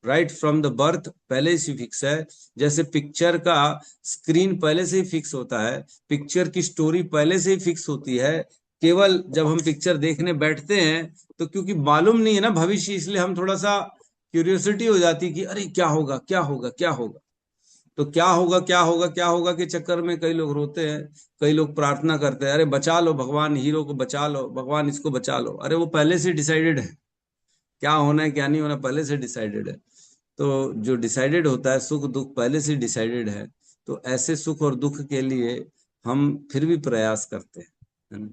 S1: राइट फ्रॉम द बर्थ पहले से फिक्स है। जैसे पिक्चर का स्क्रीन पहले से ही फिक्स होता है, पिक्चर की स्टोरी पहले से ही फिक्स होती है। केवल जब हम पिक्चर देखने बैठते हैं तो क्योंकि मालूम नहीं है ना भविष्य, इसलिए हम थोड़ा सा क्यूरियोसिटी हो जाती है कि अरे क्या होगा क्या होगा क्या होगा। तो क्या होगा क्या होगा क्या होगा के चक्कर में कई लोग रोते हैं, कई लोग प्रार्थना करते हैं, अरे बचा लो भगवान, हीरो को बचा लो भगवान, इसको बचा लो। अरे वो पहले से डिसाइडेड है, क्या होना है क्या नहीं होना पहले से डिसाइडेड है। तो जो डिसाइडेड होता है सुख दुख पहले से डिसाइडेड है। तो ऐसे सुख और दुख के लिए हम फिर भी प्रयास करते हैं, है ना।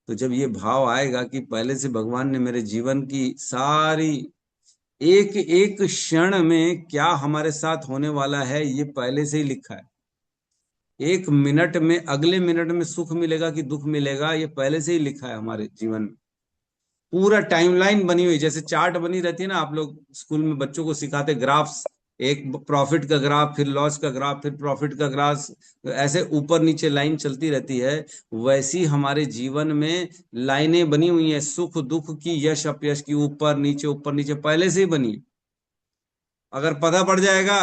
S1: तो जब ये भाव आएगा कि पहले से भगवान ने मेरे जीवन की सारी एक एक क्षण में क्या हमारे साथ होने वाला है ये पहले से ही लिखा है, एक मिनट में अगले मिनट में सुख मिलेगा कि दुख मिलेगा ये पहले से ही लिखा है हमारे जीवन में। पूरा टाइमलाइन बनी हुई, जैसे चार्ट बनी रहती है ना, आप लोग स्कूल में बच्चों को सिखाते ग्राफ्स, एक प्रॉफिट का ग्राफ, फिर लॉस का ग्राफ, फिर प्रॉफिट का ग्राफ, ऐसे ऊपर नीचे लाइन चलती रहती है। वैसी हमारे जीवन में लाइनें बनी हुई हैं, सुख दुख की, यश अपयश की, ऊपर नीचे पहले से ही बनी। अगर पता पड़ जाएगा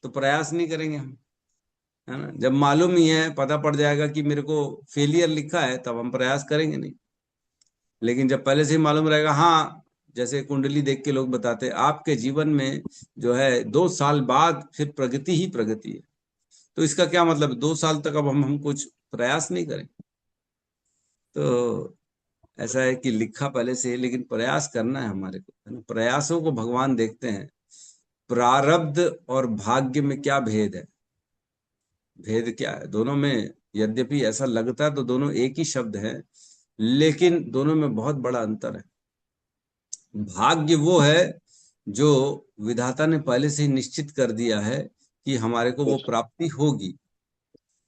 S1: तो प्रयास नहीं करेंगे हम, है ना। जब मालूम ही है, पता पड़ जाएगा कि मेरे को फेलियर लिखा है, तब हम प्रयास करेंगे नहीं। लेकिन जब पहले से ही मालूम रहेगा, हाँ, जैसे कुंडली देख के लोग बताते हैं आपके जीवन में जो है 2 साल बाद फिर प्रगति ही प्रगति है। तो इसका क्या मतलब, 2 साल तक अब हम कुछ प्रयास नहीं करें। तो ऐसा है कि लिखा पहले से है, लेकिन प्रयास करना है हमारे को, है ना। प्रयासों को भगवान देखते हैं। प्रारब्ध और भाग्य में क्या भेद है, भेद क्या है दोनों में। यद्यपि ऐसा लगता है तो दोनों एक ही शब्द है, लेकिन दोनों में बहुत बड़ा अंतर है। भाग्य वो है जो विधाता ने पहले से ही निश्चित कर दिया है कि हमारे को वो प्राप्ति होगी,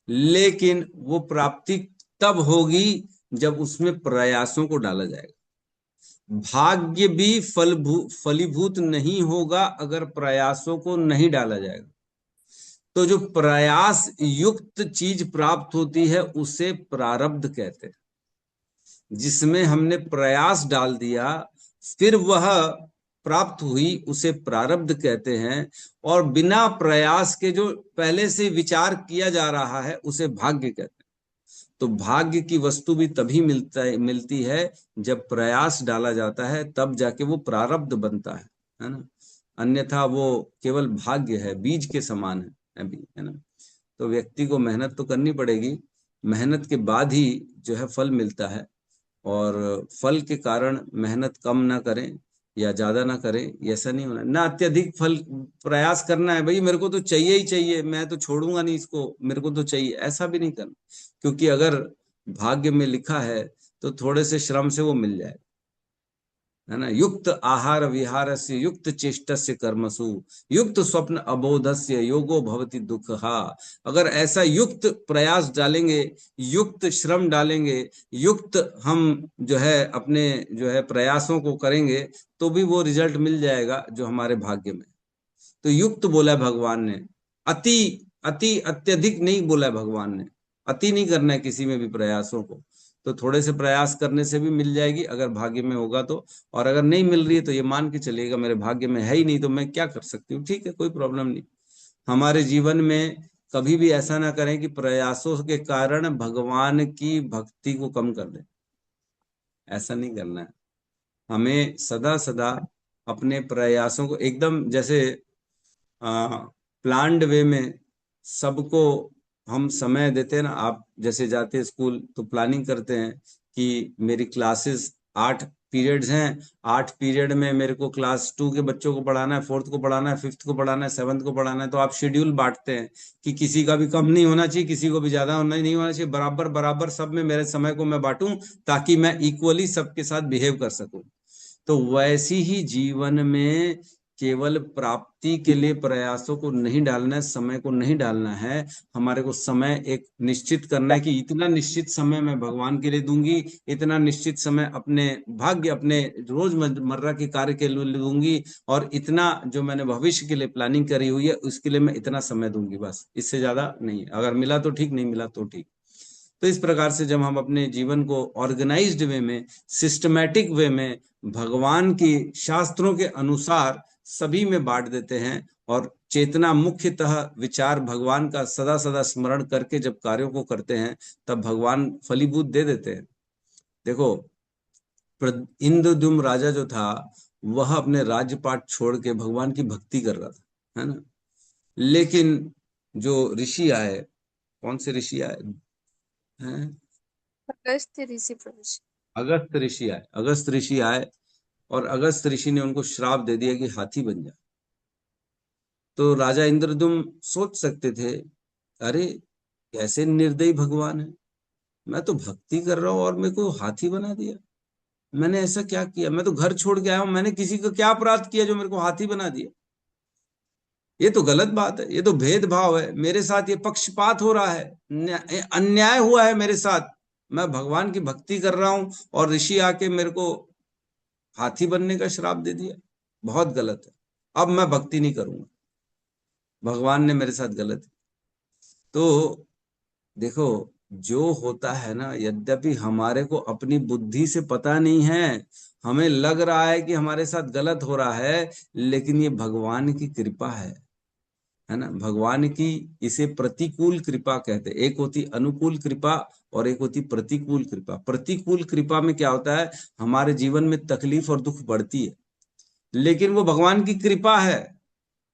S1: लेकिन वो प्राप्ति तब होगी जब उसमें प्रयासों को डाला जाएगा। भाग्य भी फलीभूत नहीं होगा अगर प्रयासों को नहीं डाला जाएगा। तो जो प्रयास युक्त चीज प्राप्त होती है उसे प्रारब्ध कहते हैं। जिसमें हमने प्रयास डाल दिया फिर वह प्राप्त हुई उसे प्रारब्ध कहते हैं, और बिना प्रयास के जो पहले से विचार किया जा रहा है उसे भाग्य कहते हैं। तो भाग्य की वस्तु भी तभी मिलती है जब प्रयास डाला जाता है, तब जाके वो प्रारब्ध बनता है ना। अन्यथा वो केवल भाग्य है, बीज के समान है अभी, है ना। तो व्यक्ति को मेहनत तो करनी पड़ेगी, मेहनत के बाद ही जो है फल मिलता है। और फल के कारण मेहनत कम ना करें या ज्यादा ना करें, ऐसा नहीं होना ना। अत्यधिक फल प्रयास करना है, भाई मेरे को तो चाहिए ही चाहिए, मैं तो छोड़ूंगा नहीं इसको, मेरे को तो चाहिए, ऐसा भी नहीं करना। क्योंकि अगर भाग्य में लिखा है तो थोड़े से श्रम से वो मिल जाए, है ना। युक्त आहार विहारस्य युक्त चेष्टस्य कर्मसु युक्त स्वप्न अबोधस्य योगो भवति दुःखहा। अगर ऐसा युक्त प्रयास डालेंगे, युक्त श्रम डालेंगे, युक्त हम जो है अपने जो है प्रयासों को करेंगे तो भी वो रिजल्ट मिल जाएगा जो हमारे भाग्य में। तो युक्त बोला है भगवान ने, अति अति अत्यधिक नहीं बोला है भगवान ने। अति नहीं करना है किसी में भी प्रयासों को। तो थोड़े से प्रयास करने से भी मिल जाएगी अगर भाग्य में होगा तो। और अगर नहीं मिल रही है तो ये मान के चलिएगा मेरे भाग्य में है ही नहीं, तो मैं क्या कर सकती हूँ, ठीक है, कोई प्रॉब्लम नहीं। हमारे जीवन में कभी भी ऐसा ना करें कि प्रयासों के कारण भगवान की भक्ति को कम कर दें, ऐसा नहीं करना है। हमें सदा सदा अपने प्रयासों को एकदम, जैसे प्लान्ड वे में सबको हम समय देते हैं ना। आप जैसे जाते हैं स्कूल तो प्लानिंग करते हैं कि मेरी क्लासेस 8 पीरियड्स हैं, 8 पीरियड में मेरे को क्लास 2 के बच्चों को पढ़ाना है, 4th को पढ़ाना है, 5th को पढ़ाना है, 7th को पढ़ाना है। तो आप शेड्यूल बांटते हैं कि किसी का भी कम नहीं होना चाहिए, किसी को भी ज्यादा नहीं होना चाहिए, बराबर बराबर सब में मेरे समय को मैं बांटूं ताकि मैं इक्वली सबके साथ बिहेव कर सकूं। तो वैसी ही जीवन में केवल प्राप्ति के लिए प्रयासों को नहीं डालना है, समय को नहीं डालना है। हमारे को समय एक निश्चित करना है कि इतना निश्चित समय मैं भगवान के लिए दूंगी, इतना निश्चित समय अपने भाग्य, अपने रोजमर्रा के कार्य के लिए दूंगी, और इतना जो मैंने भविष्य के लिए प्लानिंग करी हुई है उसके लिए मैं इतना समय दूंगी। बस इससे ज्यादा नहीं। अगर मिला तो ठीक, नहीं मिला तो ठीक। तो इस प्रकार से जब हम अपने जीवन को ऑर्गेनाइज्ड वे में, सिस्टमैटिक वे में, भगवान की शास्त्रों के अनुसार सभी में बांट देते हैं और चेतना मुख्यतः विचार भगवान का सदा सदा स्मरण करके जब कार्यों को करते हैं तब भगवान फलीभूत दे देते हैं। देखो, इंद्रद्युम्न राजा जो था वह अपने राज्यपाट छोड़ के भगवान की भक्ति कर रहा था, है ना। लेकिन जो ऋषि आए, कौन से ऋषि आए हैं?
S4: अगस्त्य ऋषि प्रभु जी।
S1: अगस्त ऋषि आए और अगस्त ऋषि ने उनको श्राप दे दिया कि हाथी बन जा। तो राजा इंद्रद्युम्न सोच सकते थे, अरे कैसे निर्दयी भगवान है, मैं तो भक्ति कर रहा हूं और मेरे को हाथी बना दिया। मैंने ऐसा क्या किया? मैं तो घर छोड़ के आया हूं, मैंने किसी को क्या अपराध किया जो मेरे को हाथी बना दिया? ये तो गलत बात है, ये तो भेदभाव है, मेरे साथ ये पक्षपात हो रहा है, अन्याय हुआ है मेरे साथ। मैं भगवान की भक्ति कर रहा हूं और ऋषि आके मेरे को हाथी बनने का श्राप दे दिया, बहुत गलत है। अब मैं भक्ति नहीं करूंगा, भगवान ने मेरे साथ गलत किया। तो देखो, जो होता है ना, यद्यपि हमारे को अपनी बुद्धि से पता नहीं है, हमें लग रहा है कि हमारे साथ गलत हो रहा है, लेकिन ये भगवान की कृपा है ना। भगवान की, इसे प्रतिकूल कृपा कहते हैं। एक होती अनुकूल कृपा और एक होती प्रतिकूल कृपा। प्रतिकूल कृपा में क्या होता है, हमारे जीवन में तकलीफ और दुख बढ़ती है, लेकिन वो भगवान की कृपा है।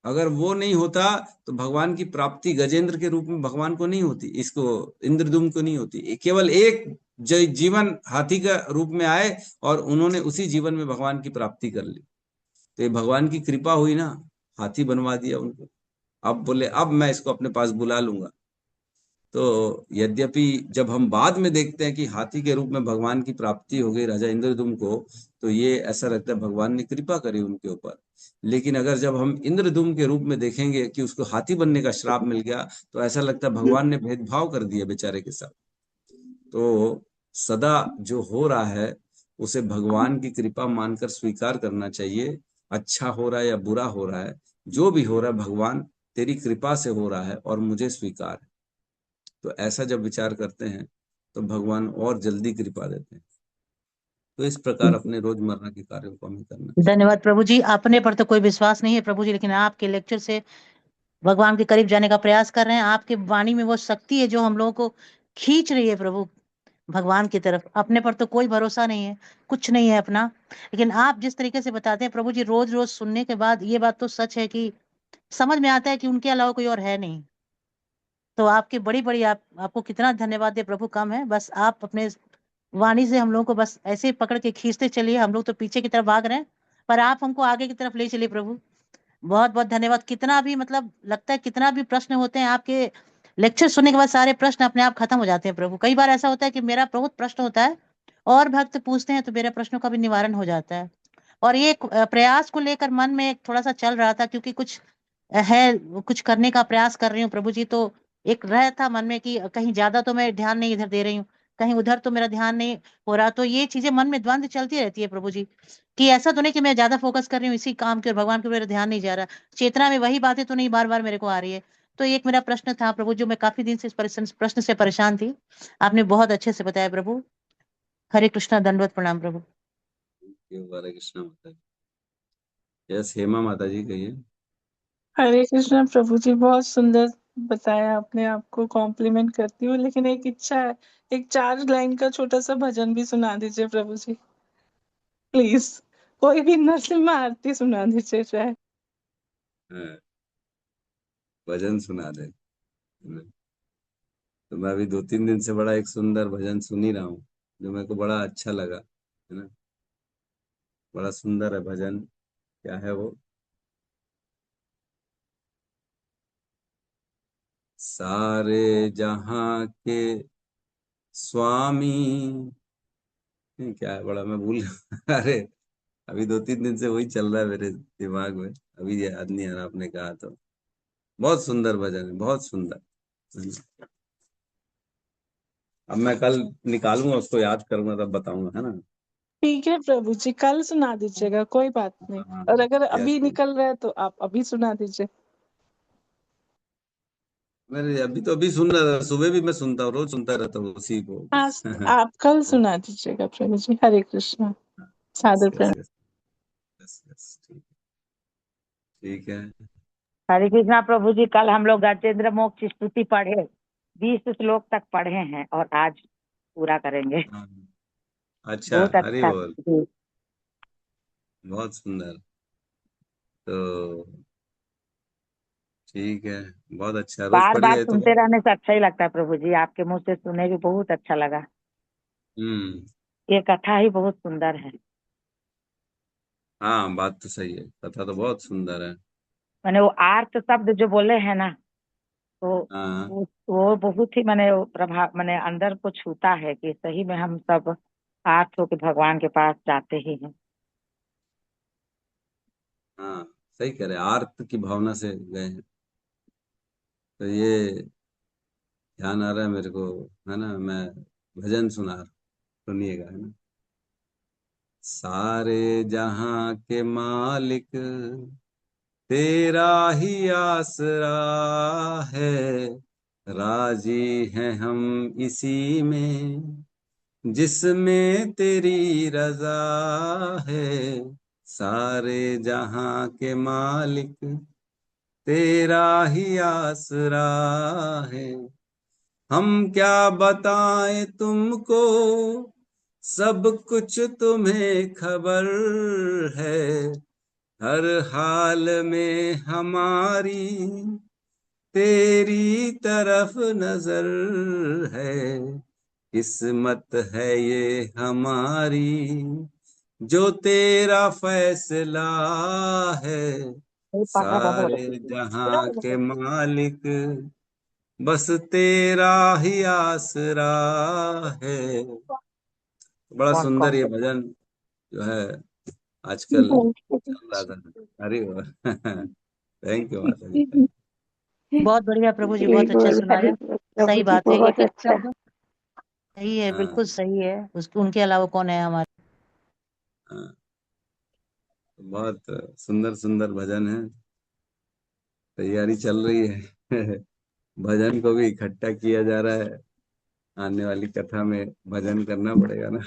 S1: अगर वो नहीं होता तो भगवान की प्राप्ति गजेंद्र के रूप में भगवान को नहीं होती, इसको इंद्रद्युम्न को नहीं होती। केवल एक जीवन हाथी का रूप में आए और उन्होंने उसी जीवन में भगवान की प्राप्ति कर ली। तो ये भगवान की कृपा हुई ना, हाथी बनवा दिया उनको। अब बोले अब मैं इसको अपने पास बुला लूंगा। तो यद्यपि जब हम बाद में देखते हैं कि हाथी के रूप में भगवान की प्राप्ति हो गई राजा इंद्रद्युम्न को, तो ये ऐसा लगता है भगवान ने कृपा करी उनके ऊपर। लेकिन अगर जब हम इंद्रद्युम्न के रूप में देखेंगे कि उसको हाथी बनने का श्राप मिल गया, तो ऐसा लगता है भगवान ने भेदभाव कर दिया बेचारे के साथ। तो सदा जो हो रहा है उसे भगवान की कृपा मानकर स्वीकार करना चाहिए। अच्छा हो रहा है या बुरा हो रहा है, जो भी हो रहा है भगवान तेरी कृपा से हो रहा है और मुझे स्वीकार है। तो ऐसा जब विचार करते हैं तो भगवान और जल्दी कृपा देते हैं। तो इस प्रकार अपने रोजमर्रा के कार्यों को हमें करना चाहिए।
S2: धन्यवाद प्रभु जी। अपने पर तो कोई विश्वास नहीं है प्रभु जी, लेकिन आपके लेक्चर से भगवान के करीब जाने का प्रयास कर रहे हैं। आपके वाणी में वो शक्ति है जो हम लोगों को खींच रही है प्रभु भगवान की तरफ। अपने पर तो कोई भरोसा नहीं है, कुछ नहीं है अपना। लेकिन आप जिस तरीके से बताते हैं प्रभु जी, रोज रोज सुनने के बाद ये बात तो सच है कि समझ में आता है कि उनके अलावा कोई और है नहीं। तो आपकी बड़ी बड़ी आपको कितना धन्यवाद दे प्रभु कम है। बस आप अपने वाणी से हम लोगों को बस ऐसे ही पकड़ के खींचते चलिए। हम लोग तो पीछे की तरफ भाग रहे हैं, पर आप हमको आगे की तरफ ले चलिए प्रभु। बहुत बहुत धन्यवाद। कितना भी मतलब लगता है, कितना भी प्रश्न होते हैं आपके लेक्चर सुनने के बाद सारे प्रश्न अपने आप खत्म हो जाते हैं प्रभु। कई बार ऐसा होता है कि मेरा बहुत प्रश्न होता है और भक्त पूछते हैं तो मेरे प्रश्नों का भी निवारण हो जाता है। और ये प्रयास को लेकर मन में थोड़ा सा चल रहा था, क्योंकि कुछ है, कुछ करने का प्रयास कर रही हूँ प्रभु जी। तो एक रह था मन में कि कहीं ज्यादा तो मैं ध्यान नहीं इधर दे रही हूँ, कहीं उधर तो मेरा ध्यान नहीं हो रहा। तो ये चीजें मन में द्वंद चलती रहती है प्रभु जी, कि ऐसा तो नहीं कि मैं ज्यादा फोकस कर रही हूँ इसी काम के और भगवान के मेरा ध्यान नहीं जा रहा, चेतना में वही बातें तो नहीं बार बार मेरे को आ रही है। तो एक मेरा प्रश्न था प्रभु, जो मैं काफी दिन से इस प्रश्न से परेशान थी। आपने बहुत अच्छे से बताया प्रभु। हरे कृष्णा, दंडवत प्रणाम प्रभु।
S1: हरे कृष्णा माता जी। यस, हेमा माता जी कहिए।
S7: हरे कृष्णा प्रभु जी, बहुत सुंदर बताया। अपने आप को कॉम्प्लीमेंट करती हूँ, लेकिन एक इच्छा है, एक 4 लाइन का छोटा सा भजन भी सुना दीजिए प्रभु जी प्लीज। कोई भी नरसिम्हा आरती सुना दीजिए चाहे।
S1: हाँ, भजन सुना दे। तो मैं अभी 2-3 दिन से बड़ा एक सुंदर भजन सुन ही रहा हूँ, जो मेरे को बड़ा अच्छा लगा, है ना। बड़ा सुंदर है भजन। क्या है वो? सारे जहां के स्वामी, नहीं, क्या है, बड़ा मैं भूल गया। अरे, अभी 2-3 दिन से वही चल रहा है मेरे दिमाग में, अभी याद नहीं आ रहा, आपने कहा तो। बहुत सुंदर भजन है, बहुत सुंदर। अब मैं कल निकालूंगा उसको, याद करूंगा तब बताऊंगा, है ना।
S7: ठीक है प्रभु जी, कल सुना दीजिएगा, कोई बात नहीं।
S1: हाँ,
S7: और अगर
S1: यस।
S7: अभी निकल रहा है तो आप अभी सुना दीजिए।
S1: मैंने अभी सुन रहा था, सुबह भी मैं सुनता हूँ, रोज सुनता रहता हूँ उसी को।
S7: हाँ, आप कल सुना दीजिएगा प्रभु जी। हरे कृष्णा।
S1: यस
S7: सादर
S1: यस
S7: प्रणाम।
S1: यस यस यस, ठीक है।
S8: हरे कृष्णा प्रभु जी। कल हम लोग गजेंद्र मोक्ष स्तुति पढ़े, 20 श्लोक तक पढ़े हैं और आज पूरा करेंगे।
S1: हाँ, अच्छा,
S8: बहुत
S1: हरि
S8: अच्छा
S1: बोल।
S8: जी।
S1: बहुत सुंदर। तो ठीक है, बहुत अच्छा, रोज
S8: बार बार
S1: पढ़िए तो।
S8: सुनते रहने से अच्छा ही लगता है प्रभु जी, आपके मुंह से सुने भी बहुत अच्छा लगा।
S1: हम्म।
S8: ये कथा ही बहुत सुंदर है।
S1: हाँ, बात तो सही है, कथा तो बहुत सुंदर है।
S8: मैंने वो आर्त शब्द जो बोले हैं ना, तो
S1: हाँ
S8: वो बहुत ही मैंने प्रभाव, मैंने अंदर को छूता है कि सही में हम सब आर्त होके भगवान के पास जाते ही हैं।
S1: हाँ, सही कह रहे हैं, आर्त की भावना से गए हैं। तो ये ध्यान आ रहा है मेरे को, है ना। मैं भजन सुना रहा हूं, सुनिएगा, है ना। सारे जहां के मालिक तेरा ही आसरा है, राजी हैं हम इसी में जिसमें तेरी रजा है। सारे जहां के मालिक तेरा ही आसरा है, हम क्या बताएं तुमको, सब कुछ तुम्हें खबर है। हर हाल में हमारी तेरी तरफ नजर है। किस्मत है ये हमारी, जो तेरा फैसला है। सारे जहां के मालिक बस तेरा ही आसरा है। बड़ा
S8: कौन
S1: सुंदर
S8: कौन
S1: ये
S8: से?
S1: भजन जो है आजकल चल रहा था। अरे वाह, थैंक यू माता जी, थैंक
S2: बहुत बढ़िया प्रभु जी,
S3: हरि
S2: बहुत अच्छा
S3: बोल, हरि
S2: सुनाया।
S3: बोल
S2: सही
S3: प्रभु जी,
S2: बात है, एक
S3: बहुत
S2: एक
S3: अच्छा।
S2: शब्द सही है,
S1: हाँ
S2: बिल्कुल सही है। उसके उनके अलावा कौन है हमारे?
S1: हाँ। बहुत सुंदर सुंदर भजन है, तैयारी चल रही है। भजन को भी इकट्ठा किया जा रहा है, आने वाली कथा में भजन करना पड़ेगा ना।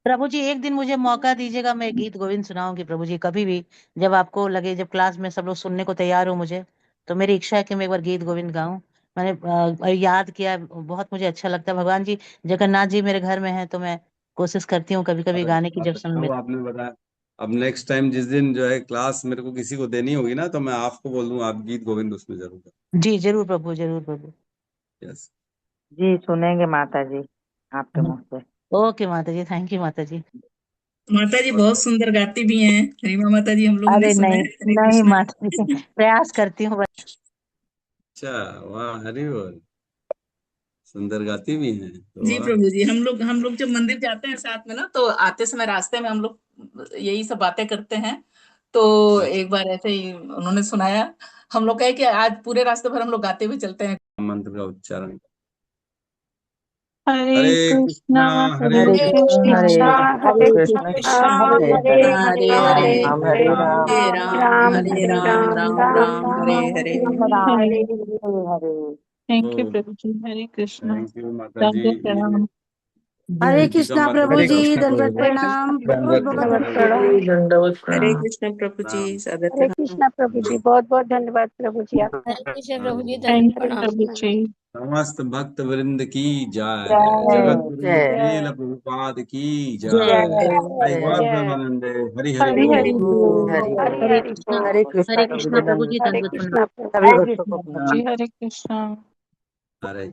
S2: प्रभु जी एक दिन मुझे मौका दीजिएगा, मैं गीत गोविंद सुनाऊंगी प्रभु जी, कभी भी जब आपको लगे, जब क्लास में सब लोग सुनने को तैयार हो मुझे, तो मेरी इच्छा है कि मैं एक बार गीत गोविंद गाऊं। मैंने याद किया, बहुत मुझे अच्छा लगता है। भगवान जी जगन्नाथ जी मेरे घर में है, तो मैं कोशिश करती हूँ कभी कभी गाने की, जब समय
S1: अच्छा
S2: मिले।
S1: हुआ आपने बताया। अब नेक्स्ट टाइम जिस दिन जो है क्लास मेरे को किसी को देनी होगी ना, तो मैं आपको बोल दूं, आप गीत गोविंद उसमें जरूर
S2: जी जरूर प्रभु, जरूर प्रभु।
S1: यस।
S8: जी सुनेंगे माता जी आपके मुंह से।
S2: ओके माता जी, थैंक यू माता जी।
S9: माता जी बहुत सुंदर गाती भी हैं। रीमा माता जी, हम लोगों ने
S2: अरे
S9: सुना
S2: नहीं,
S9: है। हरे
S2: नहीं
S9: कृष्णा।
S2: माता जी, प्रयास करती हूँ बस।
S1: अच्छा, वाह, हरि बोल। सुंदर गाती भी हैं तो,
S9: जी
S1: वाह।
S9: प्रभु जी, हम लोग जब मंदिर जाते हैं साथ में ना, तो आते समय रास्ते में हम लोग यही सब बातें करते हैं। तो
S1: अच्छा,
S9: एक बार ऐसे ही उन्होंने सुनाया, हम लोग कहे कि आज पूरे रास्ते भर हम लोग गाते हुए चलते हैं।
S1: मंत्र का उच्चारण।
S7: हरे
S1: हरे
S7: कृष्णा,
S1: कृष्णा, हरे
S7: हरे
S8: हरे कृष्ण
S7: कृष्णा,
S8: हरे
S3: हरे
S8: कृष्ण
S3: कृष्णा,
S8: कृष्ण
S3: हरे
S8: कृष्ण
S3: हरे,
S8: हरे
S9: हरे
S8: हरे
S9: हरे,
S3: हरे
S8: राम
S3: हरे
S8: हरे
S3: राम,
S9: हरे
S8: राम
S9: राम,
S3: राम
S9: हरे
S3: हरे
S9: राम,
S3: राम,
S9: राम
S3: राम
S9: राम, हरे
S3: राम,
S9: हरे।
S3: हरे
S8: राम
S3: हरे।
S8: हरे हरे।
S7: Thank you
S1: Om.
S7: प्रभु जी। हरे कृष्णा।
S1: थैंक यू माता जी।
S7: सादर
S1: ये
S7: प्रणाम।
S10: हरे
S1: टीका
S10: कृष्णा
S1: माता
S10: प्रभु
S1: जी का
S10: जी,
S1: उपकार
S10: दंडवत
S1: करो।
S10: प्रणाम, बहुत
S1: दंडवत
S10: बहुत
S1: प्रणाम।
S10: धन्यवाद।
S3: दंडवत
S9: हरे
S3: प्रणाम।
S9: कृष्ण प्रभु जी,
S1: प्रणाम।
S9: सादर
S11: हरे
S9: प्रणाम।
S11: कृष्णा प्रभु जी, बहुत बहुत धन्यवाद प्रभु जी आप।
S10: हरे कृष्ण प्रभु जी,
S7: थैंक
S10: दंडवत
S7: यू प्रभु
S10: प्रणाम।
S7: जी।
S1: समस्त भक्त वृंद की जय।
S8: जय
S1: जगत गुरु
S3: जय
S1: श्रील प्रभुपाद की जय।
S8: जय
S1: हरि
S3: जय।
S1: बोल प्रेमानंदे। हरि हरि
S7: हरि हरि
S1: बोल।
S7: बोल।
S3: हरि
S10: हरे
S11: हरे
S10: हरे
S11: कृष्णा,
S10: बोल।
S3: हरे कृष्णा
S2: हरे
S3: प्रभु
S2: कृष्णा
S3: जी,
S2: प्रभु जी,
S11: हरे
S2: दंडवत प्रणाम।
S11: कृष्णा प्रभु।
S3: सभी
S8: हरे
S3: भक्तों
S8: कृष्ण
S3: को
S7: जी
S3: प्रणाम।
S7: हरे कृष्णा।
S1: हरे